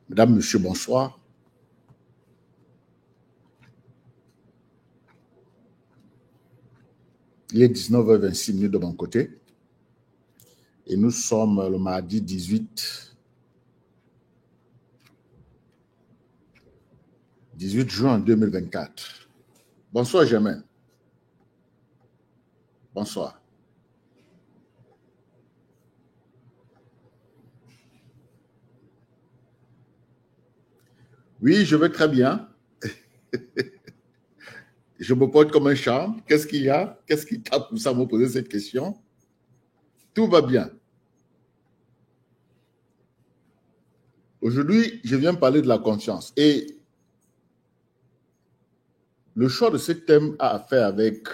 Mesdames, Messieurs, bonsoir. Il est 19h26 de mon côté et nous sommes le mardi 18 juin 2024. Bonsoir Germain. Bonsoir. Oui, je vais très bien. Je me porte comme un charme. Qu'est-ce qu'il y a? Qu'est-ce qui t'a poussé à me poser cette question? Tout va bien. Aujourd'hui, je viens parler de la confiance. Et le choix de ce thème a à faire avec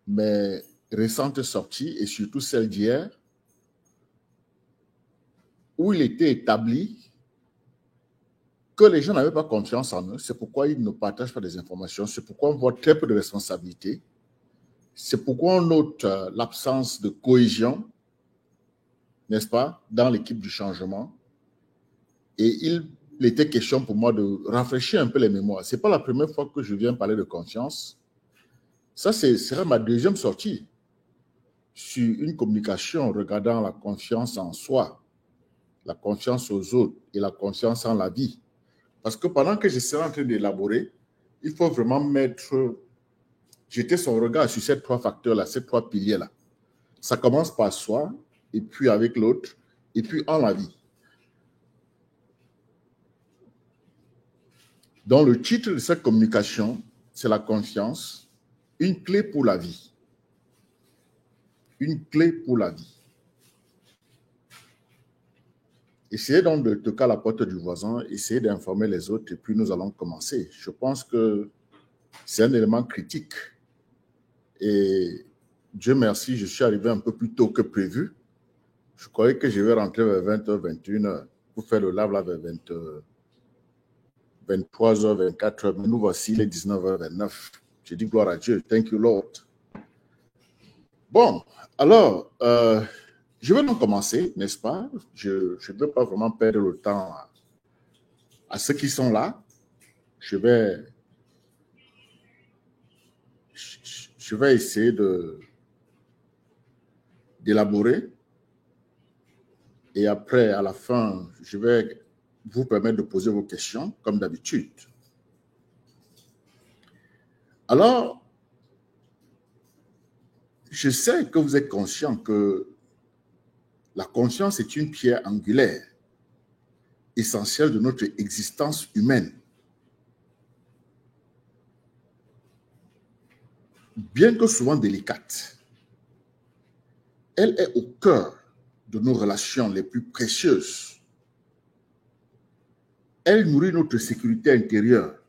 mes récentes sorties et surtout celle d'hier, où il était établi que les gens n'avaient pas confiance en eux. C'est pourquoi ils ne partagent pas des informations. C'est pourquoi on voit très peu de responsabilités. C'est pourquoi on note l'absence de cohésion, n'est-ce pas, dans l'équipe du changement. Et il était question pour moi de rafraîchir un peu les mémoires. Ce n'est pas la première fois que je viens parler de confiance. Ça, serait ma deuxième sortie sur une communication regardant la confiance en soi, la confiance aux autres et la confiance en la vie. Parce que pendant que je serai en train d'élaborer, il faut vraiment jeter son regard sur ces trois facteurs-là, ces trois piliers-là. Ça commence par soi, et puis avec l'autre, et puis en la vie. Donc, le titre de cette communication, c'est la confiance, une clé pour la vie. Une clé pour la vie. Essayez donc de toquer à la porte du voisin, essayez d'informer les autres, et puis nous allons commencer. Je pense que c'est un élément critique. Et Dieu merci, je suis arrivé un peu plus tôt que prévu. Je croyais que je vais rentrer vers 20h, 21h pour faire le live là vers 23h, 24h. Mais nous voici les 19h29. Je dis gloire à Dieu. Thank you, Lord. Bon, alors, je vais donc commencer, n'est-ce pas? Je ne veux pas vraiment perdre le temps à ceux qui sont là. Je vais essayer d'élaborer. Et après, à la fin, je vais vous permettre de poser vos questions, comme d'habitude. Alors, je sais que vous êtes conscient que la confiance est une pierre angulaire, essentielle de notre existence humaine. Bien que souvent délicate, elle est au cœur de nos relations les plus précieuses. Elle nourrit notre sécurité intérieure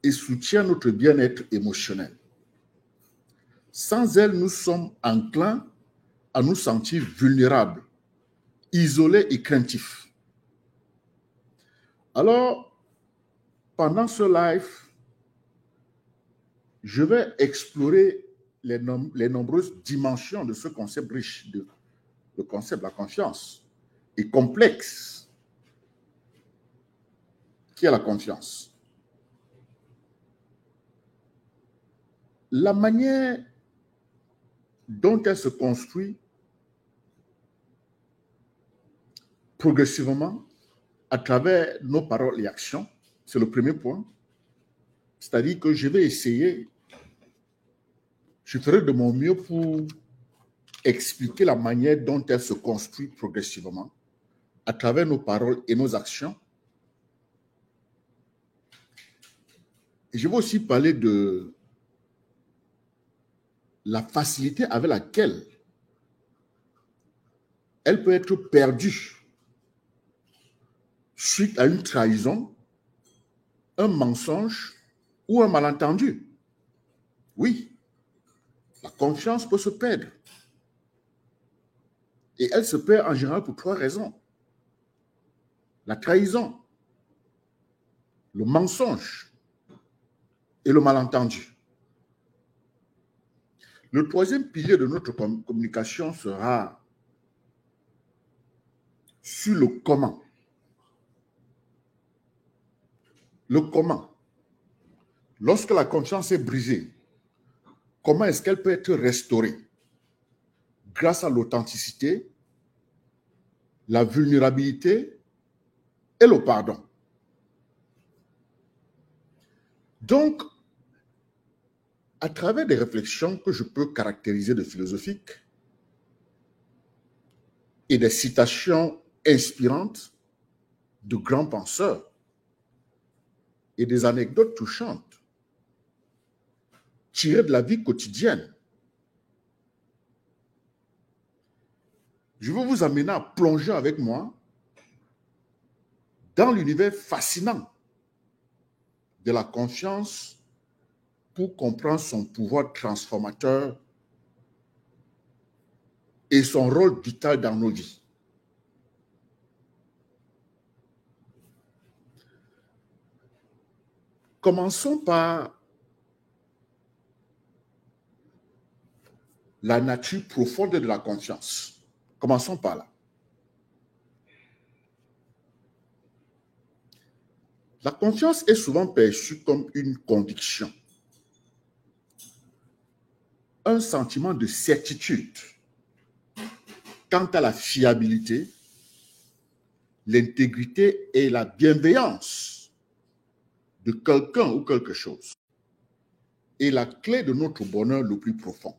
et soutient notre bien-être émotionnel. Sans elle, nous sommes enclins à nous sentir vulnérables, isolés et craintifs. Alors, pendant ce live, je vais explorer les nombreuses dimensions de ce concept riche, le concept de la confiance, et complexe, qui est la confiance. La manière dont elle se construit progressivement à travers nos paroles et actions, c'est le premier point. C'est-à-dire que je vais essayer, je ferai de mon mieux pour expliquer la manière dont elle se construit progressivement à travers nos paroles et nos actions. Et je vais aussi parler de la facilité avec laquelle elle peut être perdue suite à une trahison, un mensonge ou un malentendu. Oui, la confiance peut se perdre. Et elle se perd en général pour 3 raisons. La trahison, le mensonge et le malentendu. Le 3e pilier de notre communication sera sur le comment. Le comment. Lorsque la confiance est brisée, comment est-ce qu'elle peut être restaurée? Grâce à l'authenticité, la vulnérabilité et le pardon. Donc, à travers des réflexions que je peux caractériser de philosophiques et des citations inspirantes de grands penseurs et des anecdotes touchantes tirées de la vie quotidienne, je veux vous amener à plonger avec moi dans l'univers fascinant de la confiance pour comprendre son pouvoir transformateur et son rôle vital dans nos vies. Commençons par la nature profonde de la confiance. Commençons par là. La confiance est souvent perçue comme une conviction, un sentiment de certitude quant à la fiabilité, l'intégrité et la bienveillance de quelqu'un ou quelque chose est la clé de notre bonheur le plus profond.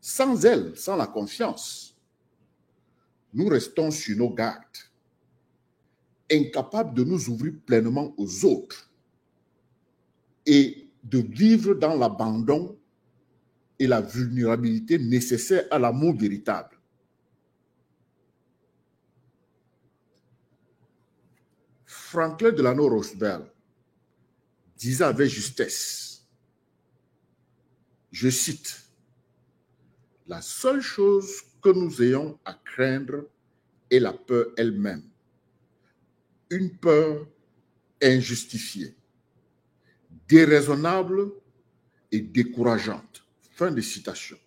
Sans elle, sans la confiance, nous restons sur nos gardes, incapables de nous ouvrir pleinement aux autres et de vivre dans l'abandon et la vulnérabilité nécessaires à l'amour véritable. Franklin Delano Roosevelt disait avec justesse, je cite, « La seule chose que nous ayons à craindre est la peur elle-même, une peur injustifiée, déraisonnable et décourageante. » Fin de citation.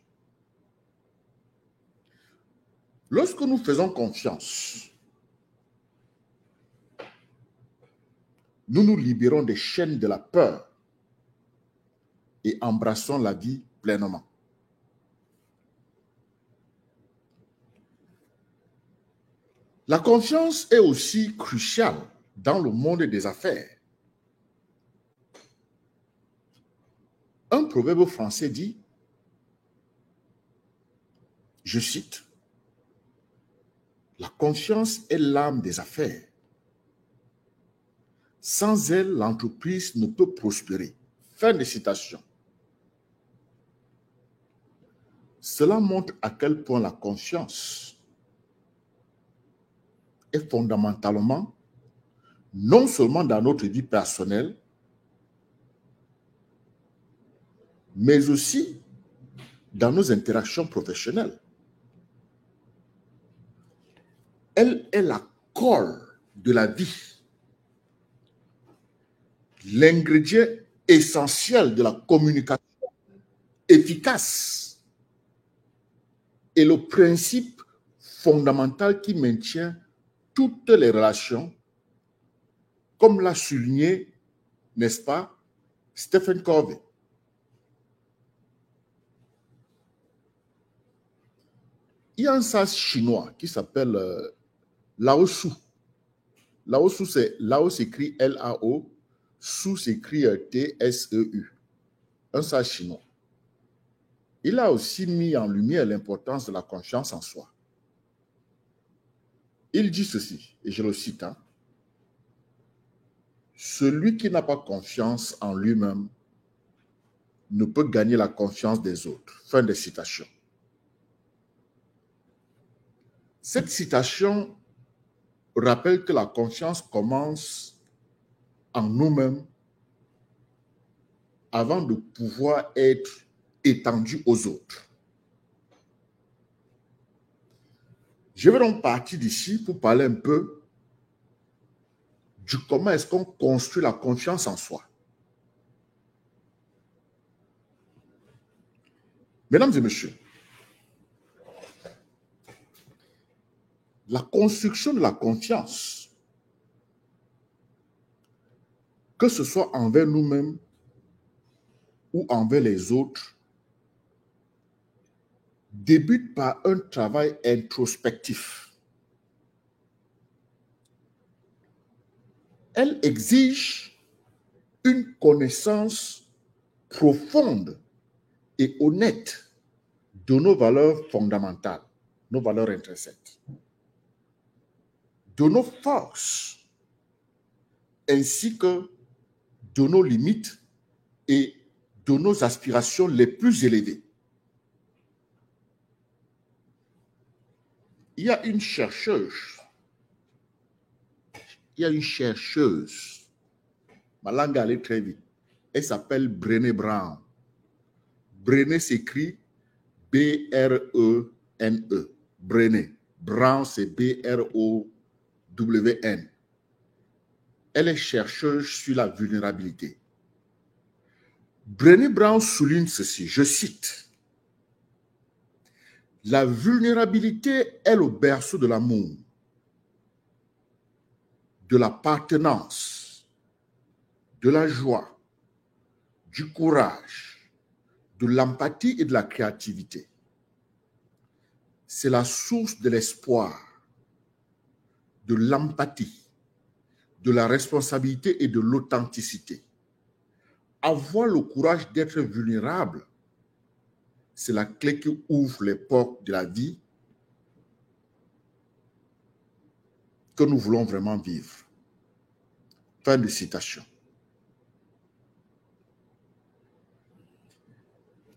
Lorsque nous faisons confiance, nous nous libérons des chaînes de la peur et embrassons la vie pleinement. La confiance est aussi cruciale dans le monde des affaires. Un proverbe français dit, je cite, « La confiance est l'âme des affaires. Sans elle, l'entreprise ne peut prospérer. » Fin de citation. Cela montre à quel point la confiance est fondamentalement, non seulement dans notre vie personnelle, mais aussi dans nos interactions professionnelles. Elle est la colle de la vie, l'ingrédient essentiel de la communication efficace et le principe fondamental qui maintient toutes les relations, comme l'a souligné, n'est-ce pas, Stephen Covey. Il y a un sage chinois qui s'appelle Lao Tzu. Lao Tzu, Lao s'écrit L-A-O, Tzu s'écrit T-S-E-U. Un sage chinois. Il a aussi mis en lumière l'importance de la confiance en soi. Il dit ceci, et je le cite, hein, « Celui qui n'a pas confiance en lui-même ne peut gagner la confiance des autres. » Fin de citation. Cette citation rappelle que la confiance commence en nous-mêmes avant de pouvoir être étendue aux autres. Je vais donc partir d'ici pour parler un peu du comment est-ce qu'on construit la confiance en soi. Mesdames et messieurs, la construction de la confiance, que ce soit envers nous-mêmes ou envers les autres, débute par un travail introspectif. Elle exige une connaissance profonde et honnête de nos valeurs fondamentales, nos valeurs intrinsèques, de nos forces, ainsi que de nos limites et de nos aspirations les plus élevées. Il y a une chercheuse, ma langue allait très vite, elle s'appelle Brené Brown. Brené s'écrit B-R-E-N-E, Brené. Brown, c'est B-R-O-W-N. Elle est chercheuse sur la vulnérabilité. Brené Brown souligne ceci, je cite, « La vulnérabilité est le berceau de l'amour, de l'appartenance, de la joie, du courage, de l'empathie et de la créativité. C'est la source de l'espoir, de l'empathie, de la responsabilité et de l'authenticité. Avoir le courage d'être vulnérable, c'est la clé qui ouvre les portes de la vie que nous voulons vraiment vivre. » Fin de citation.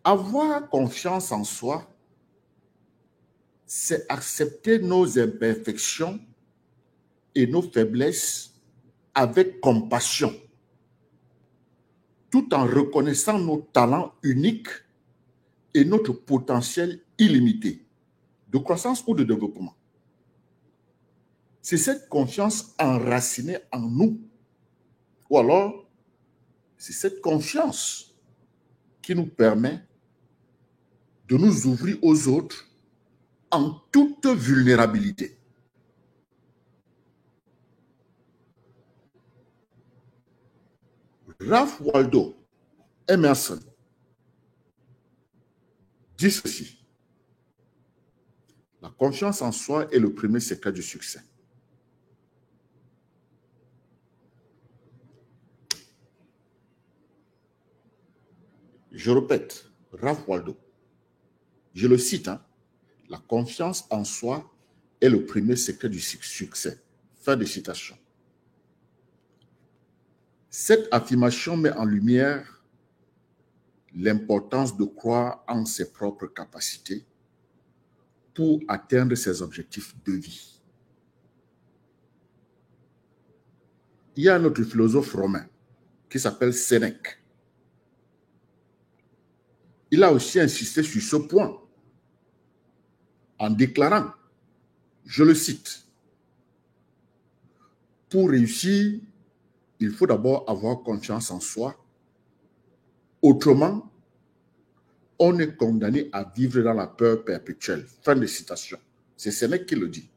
Avoir confiance en soi, c'est accepter nos imperfections et nos faiblesses avec compassion, tout en reconnaissant nos talents uniques et notre potentiel illimité de croissance ou de développement. C'est cette confiance enracinée en nous, ou alors c'est cette confiance qui nous permet de nous ouvrir aux autres en toute vulnérabilité. Ralph Waldo Emerson dit ceci: la confiance en soi est le premier secret du succès. Je répète, Ralph Waldo, je le cite, la confiance en soi est le premier secret du succès. Fin de citation. Cette affirmation met en lumière l'importance de croire en ses propres capacités pour atteindre ses objectifs de vie. Il y a un autre philosophe romain qui s'appelle Sénèque. Il a aussi insisté sur ce point en déclarant, je le cite, « Pour réussir, il faut d'abord avoir confiance en soi. Autrement, on est condamné à vivre dans la peur perpétuelle. » Fin de citation. C'est Sénèque qui le dit.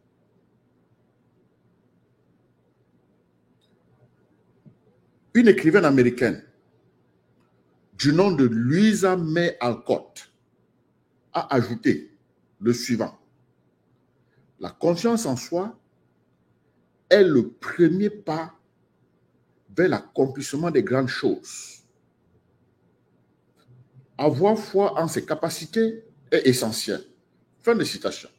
Une écrivaine américaine du nom de Louisa May Alcott a ajouté le suivant: la confiance en soi est le premier pas vers l'accomplissement des grandes choses. Avoir foi en ses capacités est essentiel. Fin de citation.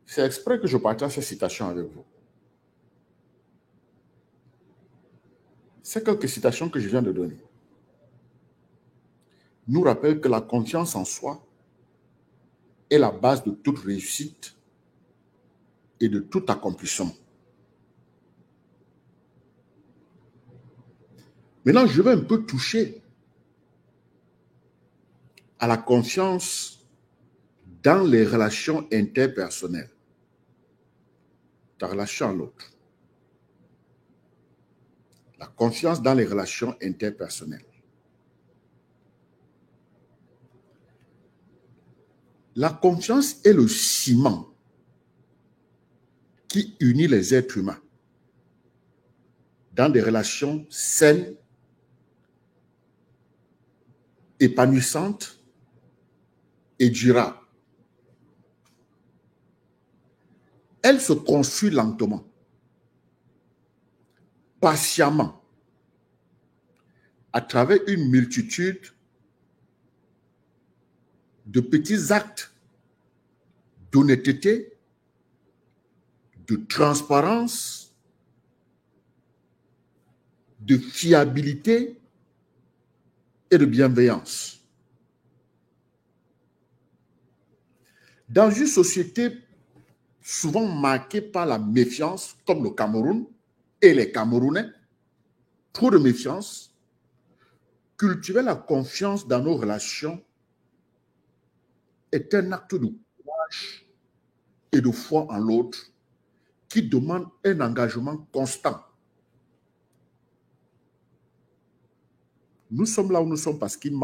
C'est exprès que je partage cette citation avec vous. Ces quelques citations que je viens de donner nous rappellent que la confiance en soi est la base de toute réussite et de tout accomplissement. Maintenant, je vais un peu toucher à la confiance dans les relations interpersonnelles, ta relation à l'autre. La confiance dans les relations interpersonnelles. La confiance est le ciment qui unit les êtres humains dans des relations saines, épanouissantes et durables. Elle se construit lentement, patiemment, à travers une multitude de petits actes d'honnêteté, de transparence, de fiabilité et de bienveillance. Dans une société souvent marquée par la méfiance, comme le Cameroun et les Camerounais, trop de méfiance, cultiver la confiance dans nos relations est un acte de courage et de foi en l'autre qui demande un engagement constant. Nous sommes là où nous sommes parce qu'il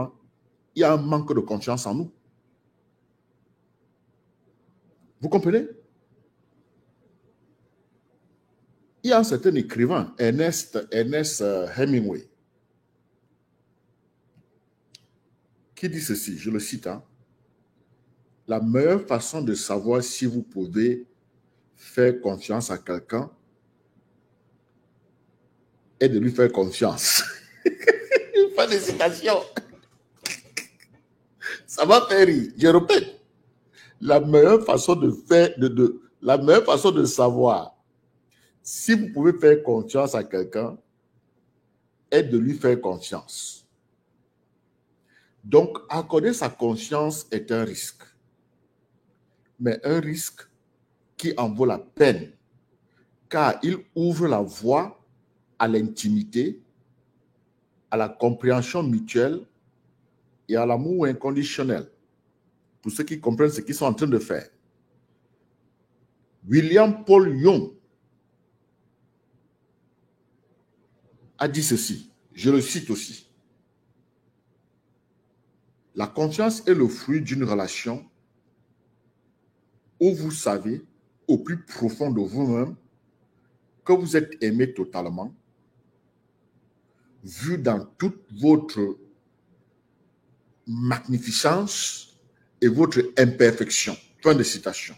y a un manque de confiance en nous. Vous comprenez? Il y a un certain écrivain, Ernest Hemingway, qui dit ceci, je le cite, hein, la meilleure façon de savoir si vous pouvez faire confiance à quelqu'un est de lui faire confiance. Pas de citation. Ça va faire rire. Je répète, la meilleure façon la meilleure façon de savoir si vous pouvez faire confiance à quelqu'un est de lui faire confiance. Donc, accorder sa confiance est un risque. Mais un risque qui en vaut la peine, car il ouvre la voie à l'intimité, à la compréhension mutuelle et à l'amour inconditionnel, pour ceux qui comprennent ce qu'ils sont en train de faire. William Paul Young a dit ceci, je le cite aussi. La confiance est le fruit d'une relation où vous savez, au plus profond de vous-même, que vous êtes aimé totalement, vu dans toute votre magnificence et votre imperfection. Fin de citation.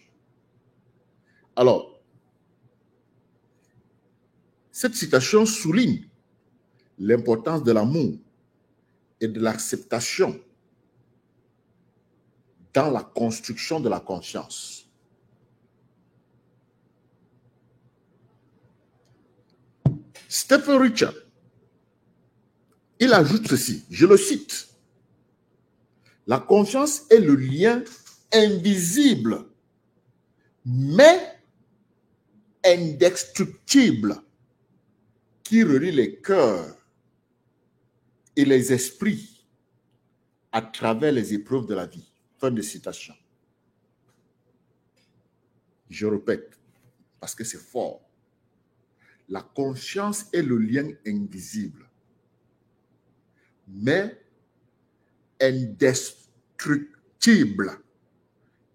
Alors, cette citation souligne l'importance de l'amour et de l'acceptation dans la construction de la confiance. Stephen Richard, il ajoute ceci, je le cite. La confiance est le lien invisible, mais indestructible, qui relie les cœurs et les esprits à travers les épreuves de la vie. Fin de citation. Je répète, parce que c'est fort. La confiance est le lien invisible, mais indestructible,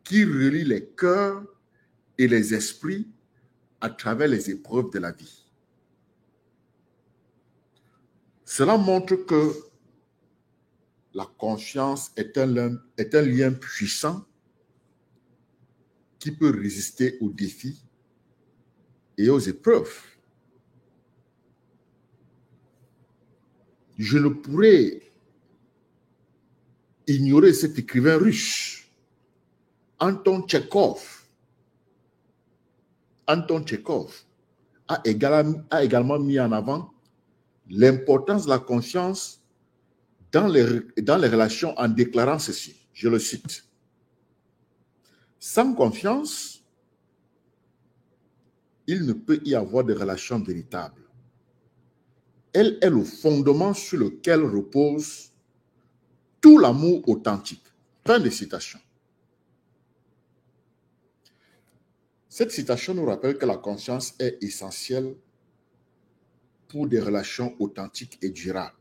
qui relie les cœurs et les esprits à travers les épreuves de la vie. Cela montre que la confiance est un lien puissant qui peut résister aux défis et aux épreuves. Je ne pourrais ignorer cet écrivain russe, Anton Tchekhov. Anton Tchekhov a également mis en avant l'importance de la confiance dans les relations en déclarant ceci, je le cite. Sans confiance, il ne peut y avoir de relation véritable. Elle est le fondement sur lequel repose tout l'amour authentique. Fin de citation. Cette citation nous rappelle que la confiance est essentielle pour des relations authentiques et durables.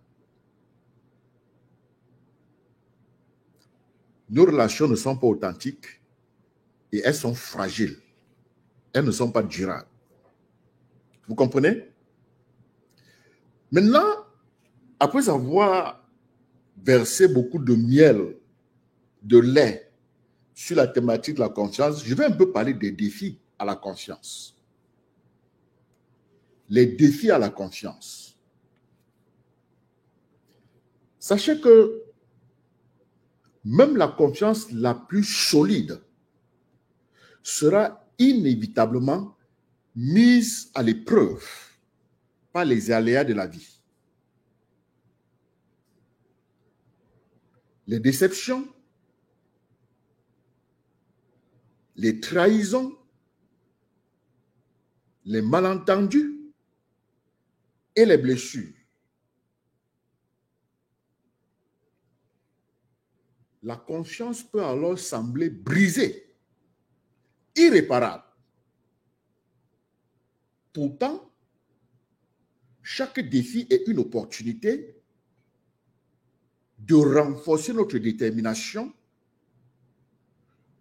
Nos relations ne sont pas authentiques et elles sont fragiles. Elles ne sont pas durables. Vous comprenez? Maintenant, après avoir versé beaucoup de miel, de lait sur la thématique de la confiance, je vais un peu parler des défis à la confiance. Les défis à la confiance. Sachez que même la confiance la plus solide sera inévitablement mise à l'épreuve par les aléas de la vie. Les déceptions, les trahisons, les malentendus et les blessures. La confiance peut alors sembler brisée, irréparable. Pourtant, chaque défi est une opportunité de renforcer notre détermination,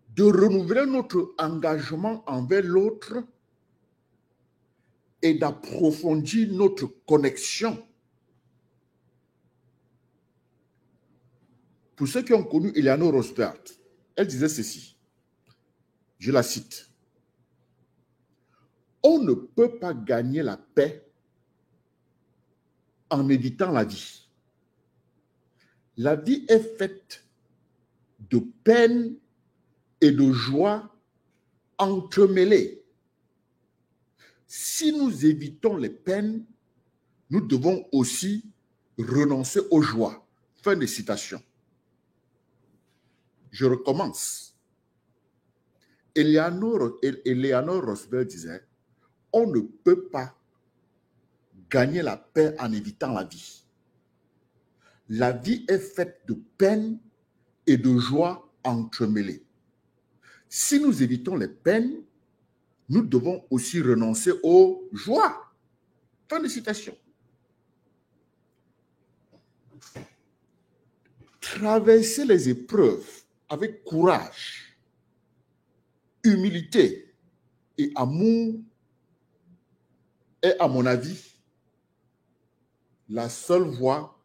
de renouveler notre engagement envers l'autre et d'approfondir notre connexion. Pour ceux qui ont connu Eleanor Roosevelt, elle disait ceci, je la cite, « On ne peut pas gagner la paix en évitant la vie. La vie est faite de peine et de joie entremêlées. Si nous évitons les peines, nous devons aussi renoncer aux joies. » Fin de citation. Je recommence. Eleanor Roosevelt disait, on ne peut pas gagner la paix en évitant la vie. La vie est faite de peines et de joies entremêlées. Si nous évitons les peines, nous devons aussi renoncer aux joies. Fin de citation. Traverser les épreuves avec courage, humilité et amour est, à mon avis, la seule voie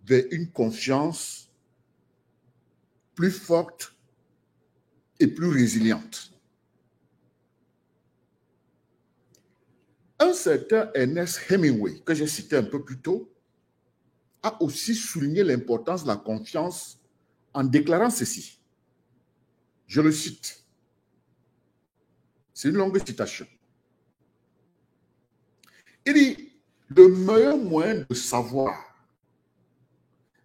vers une confiance plus forte et plus résiliente. Un certain Ernest Hemingway, que j'ai cité un peu plus tôt, a aussi souligné l'importance de la confiance en déclarant ceci. Je le cite. C'est une longue citation. Il dit, le meilleur moyen de savoir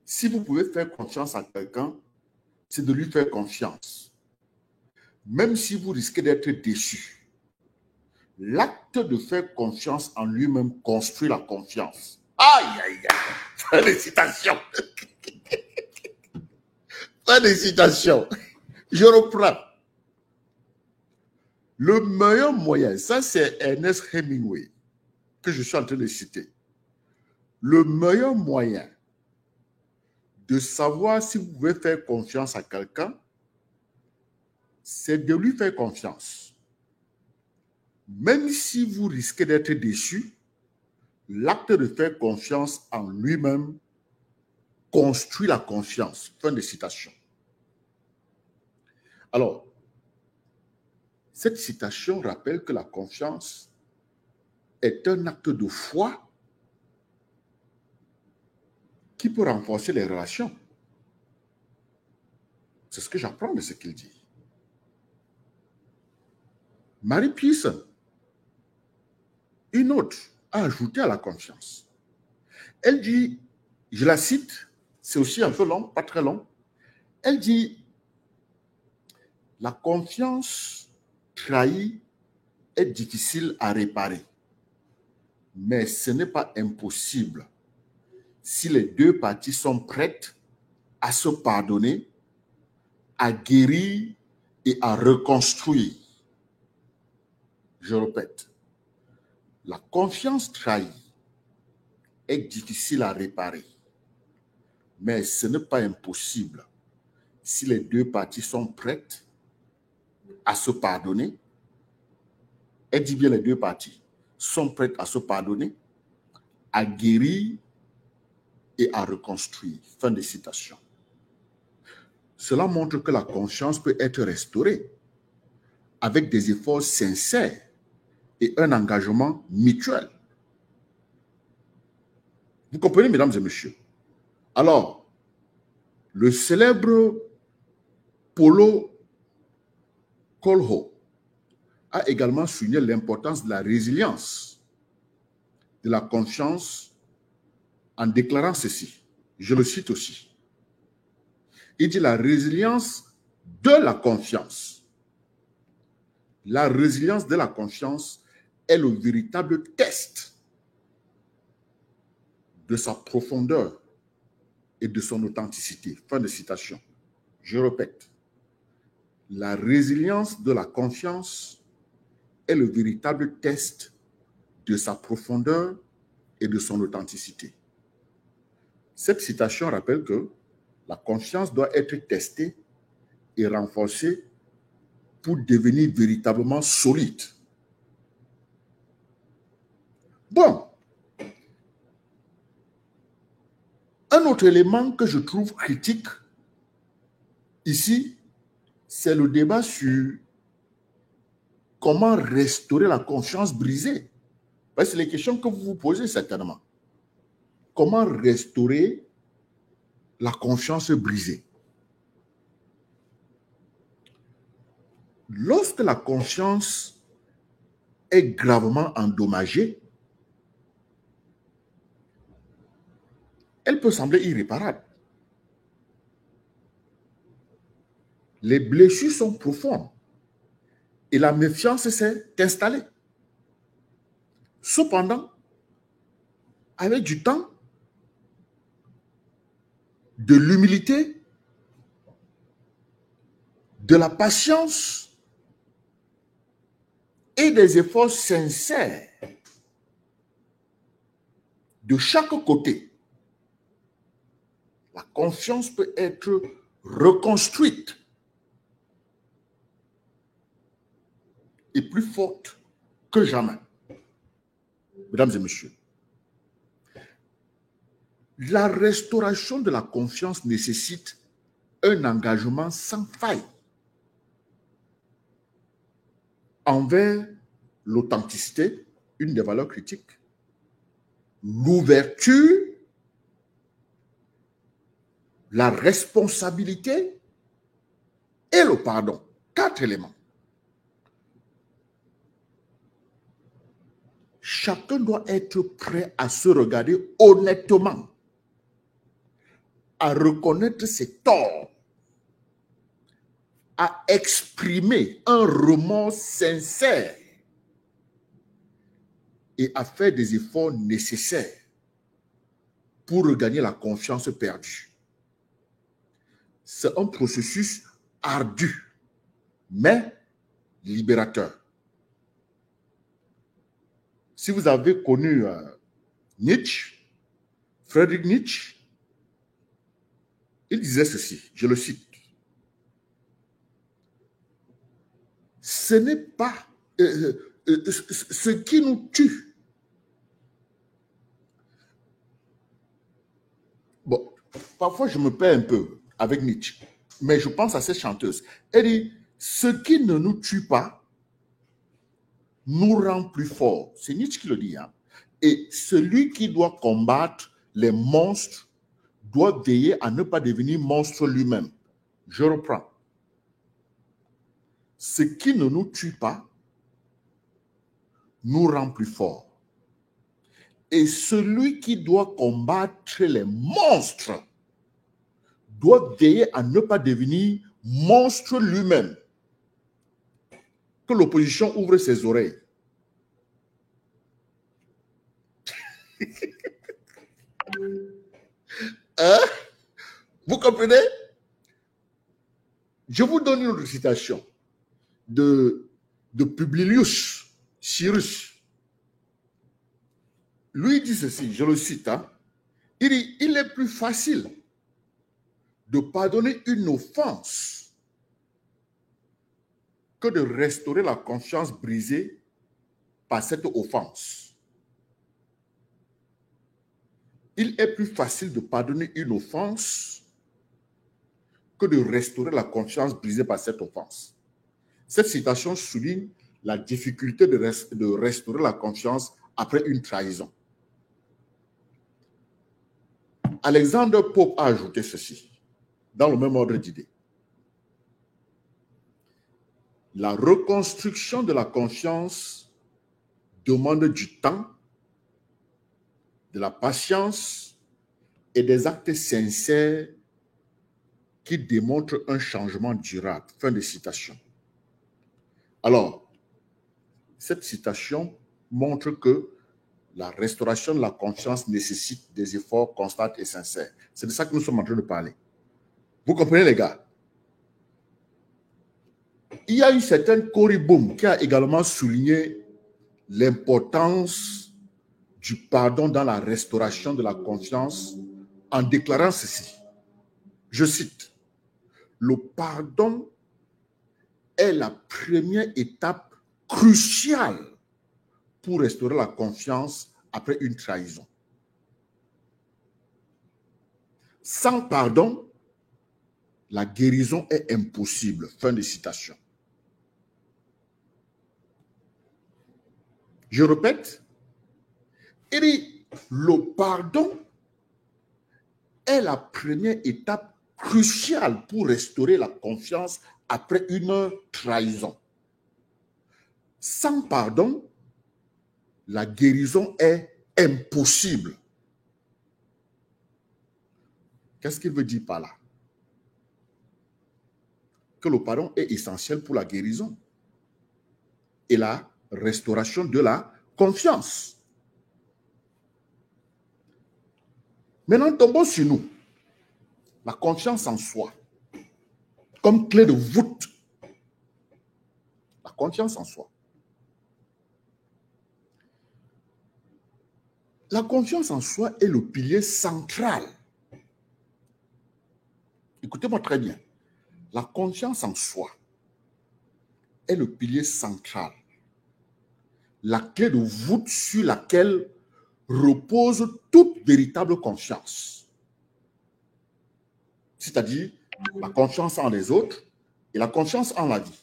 si vous pouvez faire confiance à quelqu'un, c'est de lui faire confiance. Même si vous risquez d'être déçu. L'acte de faire confiance en lui-même construit la confiance. Aïe, aïe, aïe. Fin de citation. Fin de citation. Je reprends. Le meilleur moyen, ça c'est Ernest Hemingway que je suis en train de citer. Le meilleur moyen de savoir si vous pouvez faire confiance à quelqu'un, c'est de lui faire confiance. Même si vous risquez d'être déçu, l'acte de faire confiance en lui-même construit la confiance. Fin de citation. Alors, cette citation rappelle que la confiance est un acte de foi qui peut renforcer les relations. C'est ce que j'apprends de ce qu'il dit. Mary Pearson, une autre, a ajouté à la confiance. Elle dit, je la cite, c'est aussi un peu long, pas très long. Elle dit, La confiance trahie est difficile à réparer, mais ce n'est pas impossible si les deux parties sont prêtes à se pardonner, à guérir et à reconstruire. Je répète, la confiance trahie est difficile à réparer, mais ce n'est pas impossible si les deux parties sont prêtes à se pardonner. Elle dit bien les deux parties sont prêtes à se pardonner, à guérir et à reconstruire. Fin de citation. Cela montre que la confiance peut être restaurée avec des efforts sincères et un engagement mutuel. Vous comprenez, mesdames et messieurs? Alors, le célèbre Paulo Coelho a également souligné l'importance de la résilience de la confiance en déclarant ceci. Je le cite aussi. Il dit la résilience de la confiance. La résilience de la confiance est le véritable test de sa profondeur et de son authenticité. Fin de citation. Je répète. La résilience de la confiance est le véritable test de sa profondeur et de son authenticité. Cette citation rappelle que la confiance doit être testée et renforcée pour devenir véritablement solide. Bon. Un autre élément que je trouve critique ici, c'est le débat sur comment restaurer la confiance brisée. C'est les questions que vous vous posez certainement. Comment restaurer la confiance brisée? Lorsque la confiance est gravement endommagée, elle peut sembler irréparable. Les blessures sont profondes et la méfiance s'est installée. Cependant, avec du temps, de l'humilité, de la patience et des efforts sincères de chaque côté, la confiance peut être reconstruite et plus forte que jamais. Mesdames et messieurs, la restauration de la confiance nécessite un engagement sans faille envers l'authenticité, une des valeurs critiques, l'ouverture, la responsabilité et le pardon. 4 éléments. Chacun doit être prêt à se regarder honnêtement, à reconnaître ses torts, à exprimer un remords sincère et à faire des efforts nécessaires pour regagner la confiance perdue. C'est un processus ardu, mais libérateur. Si vous avez connu Nietzsche, Friedrich Nietzsche, il disait ceci, je le cite. Ce n'est pas ce qui nous tue. Bon, parfois je me perds un peu avec Nietzsche, mais je pense à cette chanteuse. Elle dit, ce qui ne nous tue pas nous rend plus forts. C'est Nietzsche qui le dit. Hein? Et celui qui doit combattre les monstres doit veiller à ne pas devenir monstre lui-même. Je reprends. Ce qui ne nous tue pas nous rend plus forts. Et celui qui doit combattre les monstres doit veiller à ne pas devenir monstre lui-même. que l'opposition ouvre ses oreilles. Hein? Vous comprenez? Je vous donne une autre citation de Publius Cyrus. Lui dit ceci, je le cite, hein? Il dit, il est plus facile de pardonner une offense que de restaurer la confiance brisée par cette offense. Il est plus facile de pardonner une offense que de restaurer la confiance brisée par cette offense. Cette citation souligne la difficulté de restaurer la confiance après une trahison. Alexander Pope a ajouté ceci, dans le même ordre d'idées. La reconstruction de la confiance demande du temps, de la patience et des actes sincères qui démontrent un changement durable. Fin de citation. Alors, cette citation montre que la restauration de la confiance nécessite des efforts constants et sincères. C'est de ça que nous sommes en train de parler. Vous comprenez, les gars? Il y a une certaine Cory Boom qui a également souligné l'importance du pardon dans la restauration de la confiance en déclarant ceci. Je cite, « Le pardon est la première étape cruciale pour restaurer la confiance après une trahison. Sans pardon, la guérison est impossible. » Fin de citation. Je répète, il dit, le pardon est la première étape cruciale pour restaurer la confiance après une trahison. Sans pardon, la guérison est impossible. Qu'est-ce qu'il veut dire par là? Que le pardon est essentiel pour la guérison et la restauration de la confiance. Maintenant, tombons sur nous. La confiance en soi, comme clé de voûte. La confiance en soi. La confiance en soi est le pilier central. Écoutez-moi très bien. La confiance en soi est le pilier central. La clé de voûte sur laquelle repose toute véritable confiance. C'est-à-dire la confiance en les autres et la confiance en la vie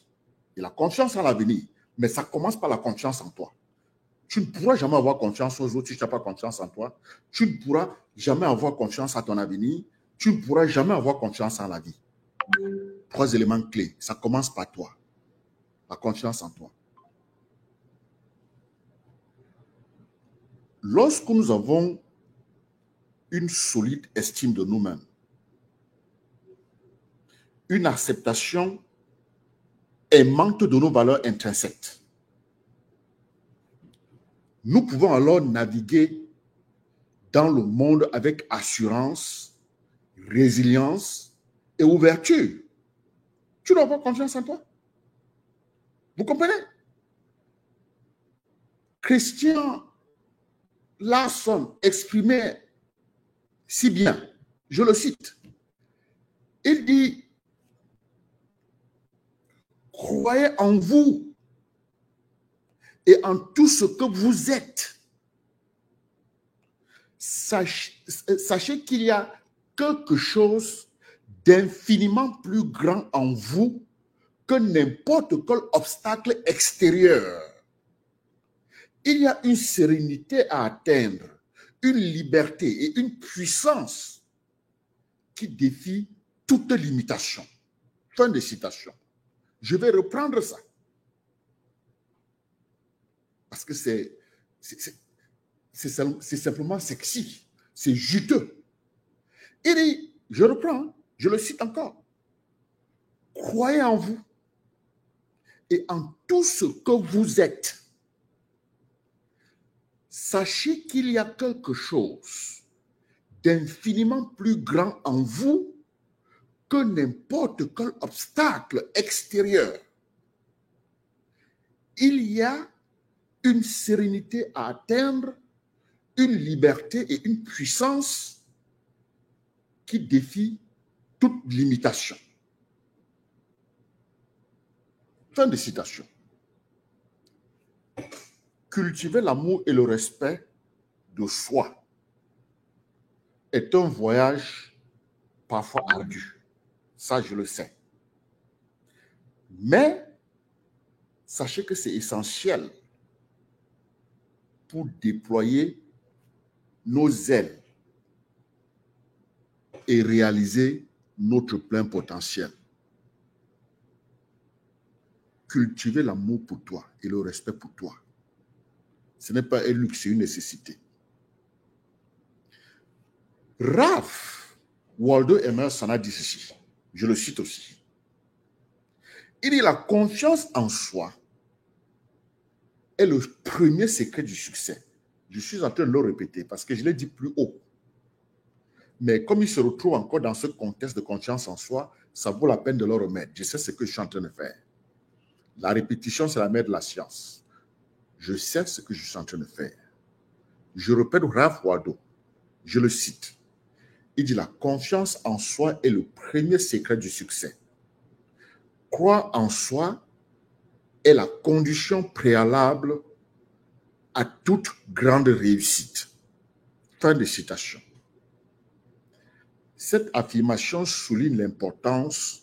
et la confiance en l'avenir. Mais ça commence par la confiance en toi. Tu ne pourras jamais avoir confiance aux autres si tu n'as pas confiance en toi. Tu ne pourras jamais avoir confiance à ton avenir. Tu ne pourras jamais avoir confiance en la vie. 3 éléments clés. Ça commence par toi. La confiance en toi. Lorsque nous avons une solide estime de nous-mêmes, une acceptation aimante de nos valeurs intrinsèques, nous pouvons alors naviguer dans le monde avec assurance, résilience et ouverture. Tu dois avoir confiance en toi. Vous comprenez? Christian Larson exprimait si bien, je le cite, il dit, croyez en vous et en tout ce que vous êtes. Sachez qu'il y a quelque chose d'infiniment plus grand en vous que n'importe quel obstacle extérieur. Il y a une sérénité à atteindre, une liberté et une puissance qui défie toute limitation. Fin de citation. Je vais reprendre ça. Parce que c'est simplement sexy. C'est juteux. Il dit, je reprends, je le cite encore. Croyez en vous et en tout ce que vous êtes, sachez qu'il y a quelque chose d'infiniment plus grand en vous que n'importe quel obstacle extérieur. Il y a une sérénité à atteindre, une liberté et une puissance qui défient toute limitation. Fin de citation. Cultiver l'amour et le respect de soi est un voyage parfois ardu. Ça, je le sais. Mais sachez que c'est essentiel pour déployer nos ailes et réaliser notre plein potentiel. Cultiver l'amour pour toi et le respect pour toi. Ce n'est pas un luxe, c'est une nécessité. Ralph Waldo Emerson a dit ceci, je le cite aussi. Il dit la confiance en soi est le premier secret du succès. Je suis en train de le répéter parce que je l'ai dit plus haut. Mais comme il se retrouve encore dans ce contexte de confiance en soi, ça vaut la peine de le remettre. Je sais ce que je suis en train de faire. La répétition, c'est la mère de la science. Je sais ce que je suis en train de faire. Je répète Ralph Waldo. Je le cite. Il dit la confiance en soi est le premier secret du succès. Croire en soi est la condition préalable à toute grande réussite. Fin de citation. Cette affirmation souligne l'importance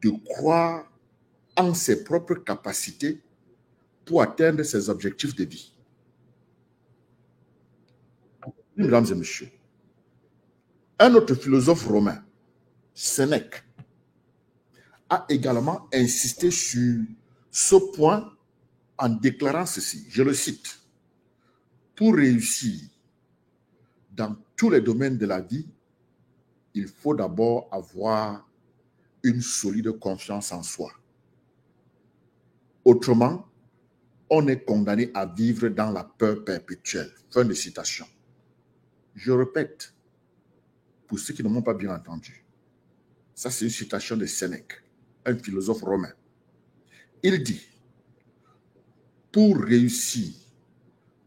de croire en ses propres capacités pour atteindre ses objectifs de vie. Mesdames et messieurs, un autre philosophe romain, Sénèque, a également insisté sur ce point en déclarant ceci, je le cite, « Pour réussir dans tous les domaines de la vie, il faut d'abord avoir une solide confiance en soi. Autrement, on est condamné à vivre dans la peur perpétuelle. » Fin de citation. Je répète, pour ceux qui ne m'ont pas bien entendu, ça c'est une citation de Sénèque, un philosophe romain. Il dit, pour réussir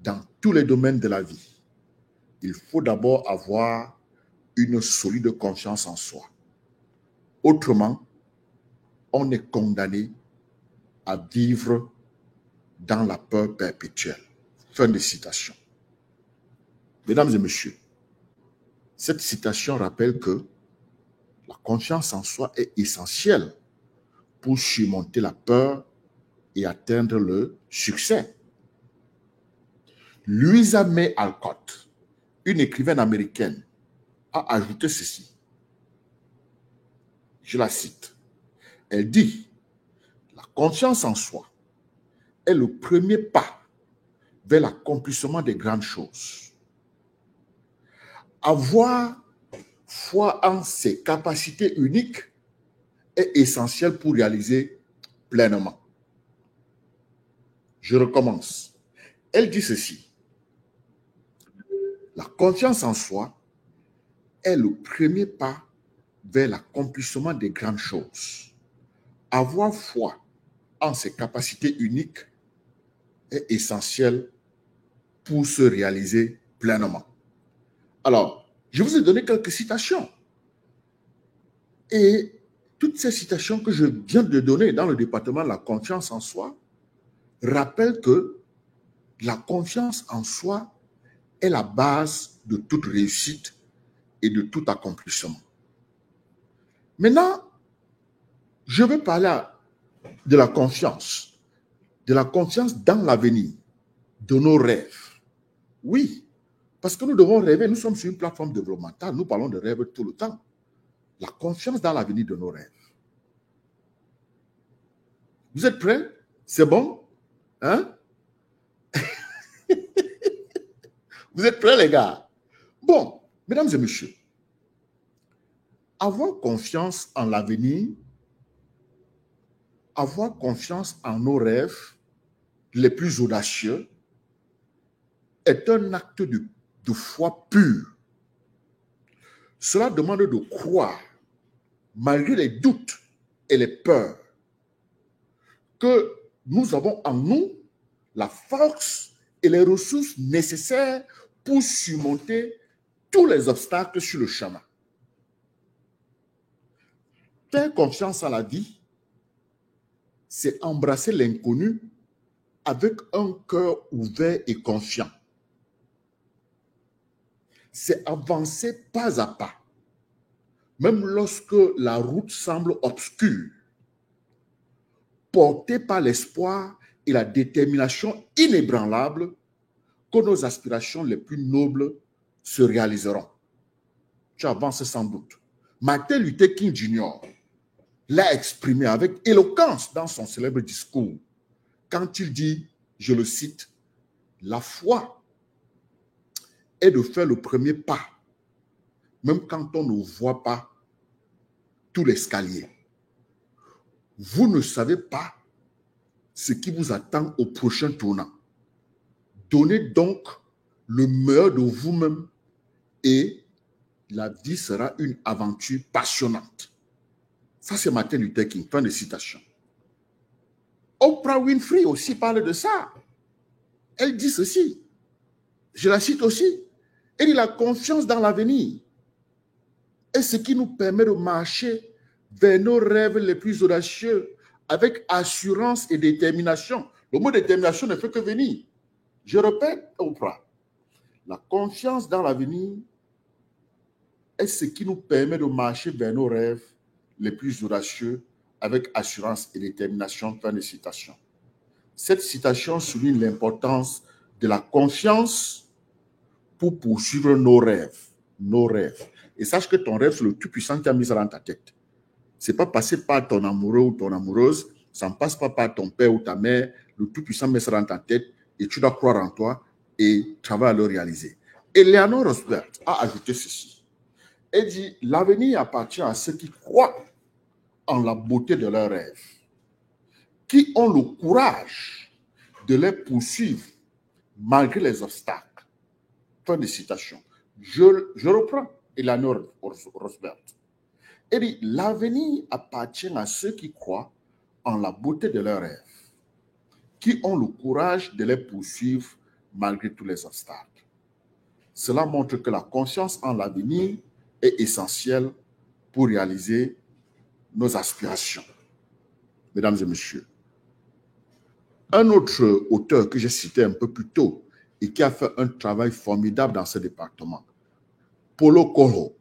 dans tous les domaines de la vie, il faut d'abord avoir une solide confiance en soi. Autrement, on est condamné à vivre dans la peur perpétuelle. Fin de citation. Mesdames et messieurs, cette citation rappelle que la confiance en soi est essentielle pour surmonter la peur et atteindre le succès. Louisa May Alcott, une écrivaine américaine, a ajouté ceci. Je la cite. Elle dit, la confiance en soi est le premier pas vers l'accomplissement des grandes choses. Avoir foi en ses capacités uniques est essentiel pour réaliser pleinement. Je recommence. Elle dit ceci. La confiance en soi est le premier pas vers l'accomplissement des grandes choses. Avoir foi en ses capacités uniques est essentiel pour se réaliser pleinement. Alors, je vous ai donné quelques citations. Et toutes ces citations que je viens de donner dans le département de la confiance en soi rappellent que la confiance en soi est la base de toute réussite et de tout accomplissement. Maintenant, je vais parler de la confiance dans l'avenir, de nos rêves. Oui, parce que nous devons rêver, nous sommes sur une plateforme développementale, nous parlons de rêves tout le temps. La confiance dans l'avenir de nos rêves. Vous êtes prêts? C'est bon? Hein? Vous êtes prêts, les gars? Bon, mesdames et messieurs, avoir confiance en l'avenir avoir confiance en nos rêves les plus audacieux est un acte de foi pure. Cela demande de croire, malgré les doutes et les peurs, que nous avons en nous la force et les ressources nécessaires pour surmonter tous les obstacles sur le chemin. Faire confiance à la vie, c'est embrasser l'inconnu avec un cœur ouvert et confiant. C'est avancer pas à pas, même lorsque la route semble obscure, porté par l'espoir et la détermination inébranlable que nos aspirations les plus nobles se réaliseront. Tu avances sans doute. Martin Luther King Jr. l'a exprimé avec éloquence dans son célèbre discours quand il dit, je le cite, « La foi est de faire le premier pas, même quand on ne voit pas tout l'escalier. Vous ne savez pas ce qui vous attend au prochain tournant. Donnez donc le meilleur de vous-même et la vie sera une aventure passionnante. » Ça, c'est Martin Luther King, fin de citation. Oprah Winfrey aussi parle de ça. Elle dit ceci. Je la cite aussi. Elle dit, la confiance dans l'avenir est ce qui nous permet de marcher vers nos rêves les plus audacieux avec assurance et détermination. Le mot détermination ne fait que venir. Je répète, Oprah, la confiance dans l'avenir est ce qui nous permet de marcher vers nos rêves les plus audacieux avec assurance et détermination. Fin de citation. Cette citation souligne l'importance de la confiance pour poursuivre nos rêves. Nos rêves. Et sache que ton rêve, c'est le Tout-Puissant qui a mis ça dans ta tête. Ce n'est pas passé par ton amoureux ou ton amoureuse, ça ne passe pas par ton père ou ta mère. Le Tout-Puissant met ça dans ta tête et tu dois croire en toi et travailler à le réaliser. Eleanor Roosevelt a ajouté ceci. Elle dit, l'avenir appartient à ceux qui croient en la beauté de leurs rêves, qui ont le courage de les poursuivre malgré les obstacles. Fin de citation. Je reprends Eleanor Roosevelt. Elle dit, l'avenir appartient à ceux qui croient en la beauté de leurs rêves, qui ont le courage de les poursuivre malgré tous les obstacles. Cela montre que la confiance en l'avenir est essentielle pour réaliser nos aspirations. Mesdames et messieurs, un autre auteur que j'ai cité un peu plus tôt et qui a fait un travail formidable dans ce département, Paulo Coelho,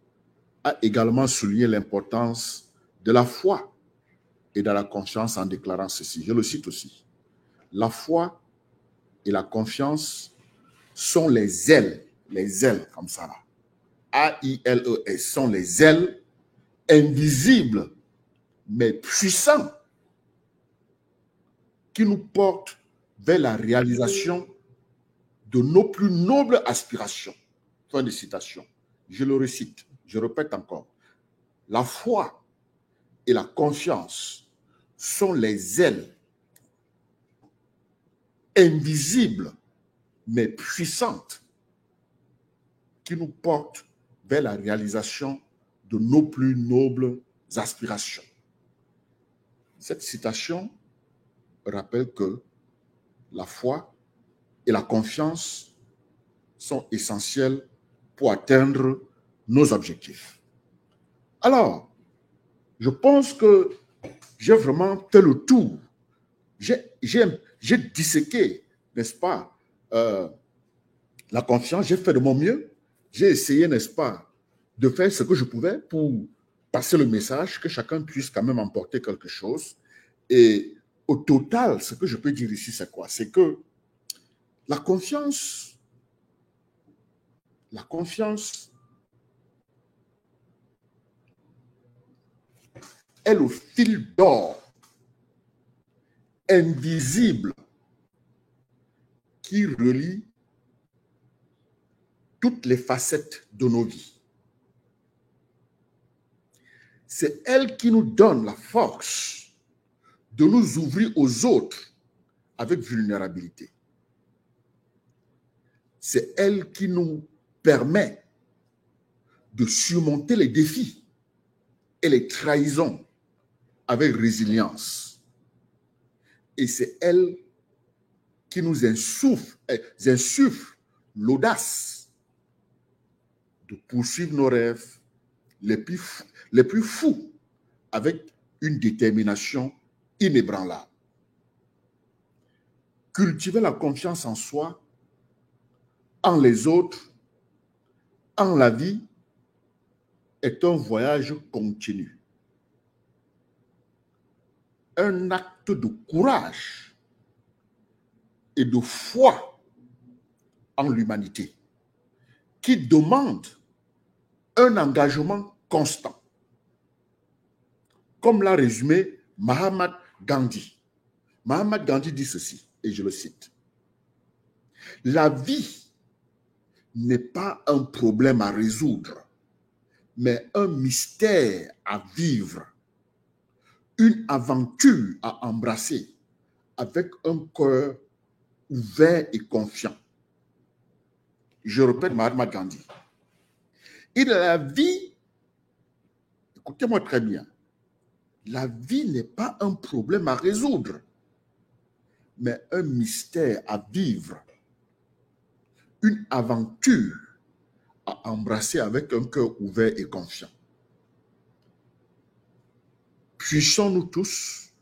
a également souligné l'importance de la foi et de la confiance en déclarant ceci. Je le cite aussi. La foi et la confiance sont les ailes comme ça là. A-I-L-E-S, sont les ailes invisibles mais puissantes qui nous portent vers la réalisation de nos plus nobles aspirations. Fin de citation. Je le récite, je répète encore. La foi et la confiance sont les ailes invisibles mais puissantes qui nous portent vers la réalisation de nos plus nobles aspirations. Cette citation rappelle que la foi et la confiance sont essentielles pour atteindre nos objectifs. Alors, je pense que j'ai vraiment fait le tour. J'ai disséqué, n'est-ce pas, la confiance, j'ai fait de mon mieux. J'ai essayé, n'est-ce pas, de faire ce que je pouvais pour passer le message, que chacun puisse quand même emporter quelque chose. Et au total, ce que je peux dire ici, c'est quoi? C'est que la confiance est le fil d'or invisible qui relie toutes les facettes de nos vies. C'est elle qui nous donne la force de nous ouvrir aux autres avec vulnérabilité. C'est elle qui nous permet de surmonter les défis et les trahisons avec résilience. Et c'est elle qui nous insuffle l'audace de poursuivre nos rêves les plus fous avec une détermination inébranlable. Cultiver la confiance en soi, en les autres, en la vie, est un voyage continu. Un acte de courage et de foi en l'humanité qui demande un engagement constant. Comme l'a résumé Mahatma Gandhi. Mahatma Gandhi dit ceci, et je le cite. La vie n'est pas un problème à résoudre, mais un mystère à vivre, une aventure à embrasser avec un cœur ouvert et confiant. Je répète Mahatma Gandhi. Et la vie, écoutez-moi très bien, la vie n'est pas un problème à résoudre, mais un mystère à vivre, une aventure à embrasser avec un cœur ouvert et confiant. Puissions-nous tous,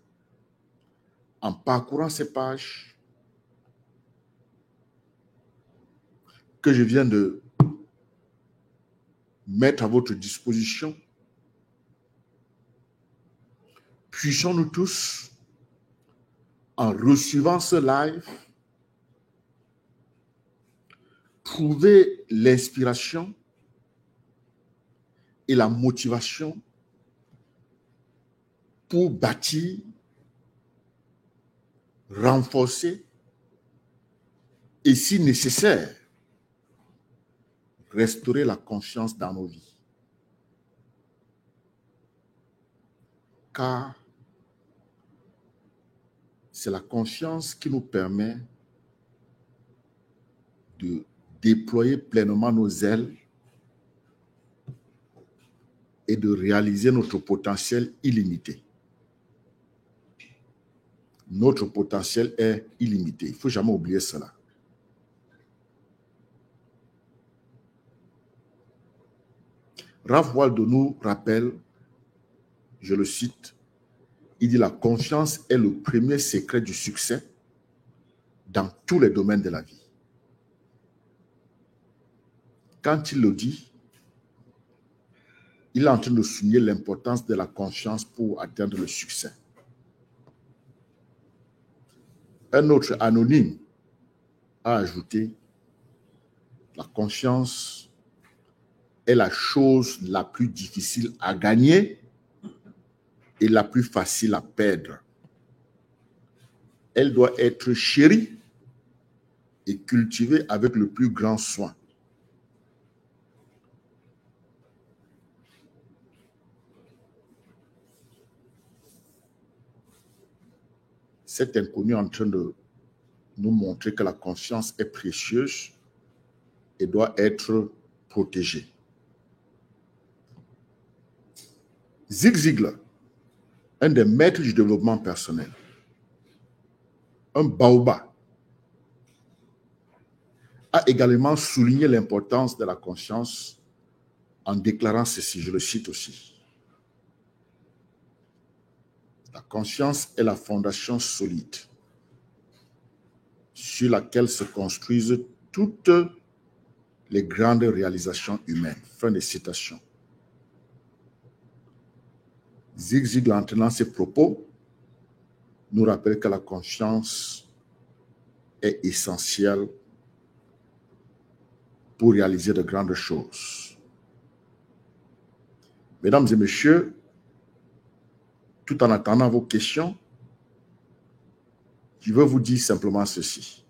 en parcourant ces pages que je viens de mettre à votre disposition, puissions-nous tous, en recevant ce live, trouver l'inspiration et la motivation pour bâtir, renforcer et, si nécessaire, restaurer la confiance dans nos vies. Car c'est la confiance qui nous permet de déployer pleinement nos ailes et de réaliser notre potentiel illimité. Notre potentiel est illimité. Il ne faut jamais oublier cela. Ralph Waldo nous rappelle, je le cite, il dit « La confiance est le premier secret du succès dans tous les domaines de la vie. » Quand il le dit, il est en train de souligner l'importance de la confiance pour atteindre le succès. Un autre anonyme a ajouté « La confiance est la chose la plus difficile à gagner et la plus facile à perdre. Elle doit être chérie et cultivée avec le plus grand soin. » Cet inconnu est en train de nous montrer que la confiance est précieuse et doit être protégée. Zig Ziglar, un des maîtres du développement personnel, un baobab, a également souligné l'importance de la confiance en déclarant ceci, je le cite aussi. La confiance est la fondation solide sur laquelle se construisent toutes les grandes réalisations humaines. Fin de citation. Zig Ziglar, en tenant ses propos, nous rappelle que la confiance est essentielle pour réaliser de grandes choses. Mesdames et messieurs, tout en attendant vos questions, je veux vous dire simplement ceci.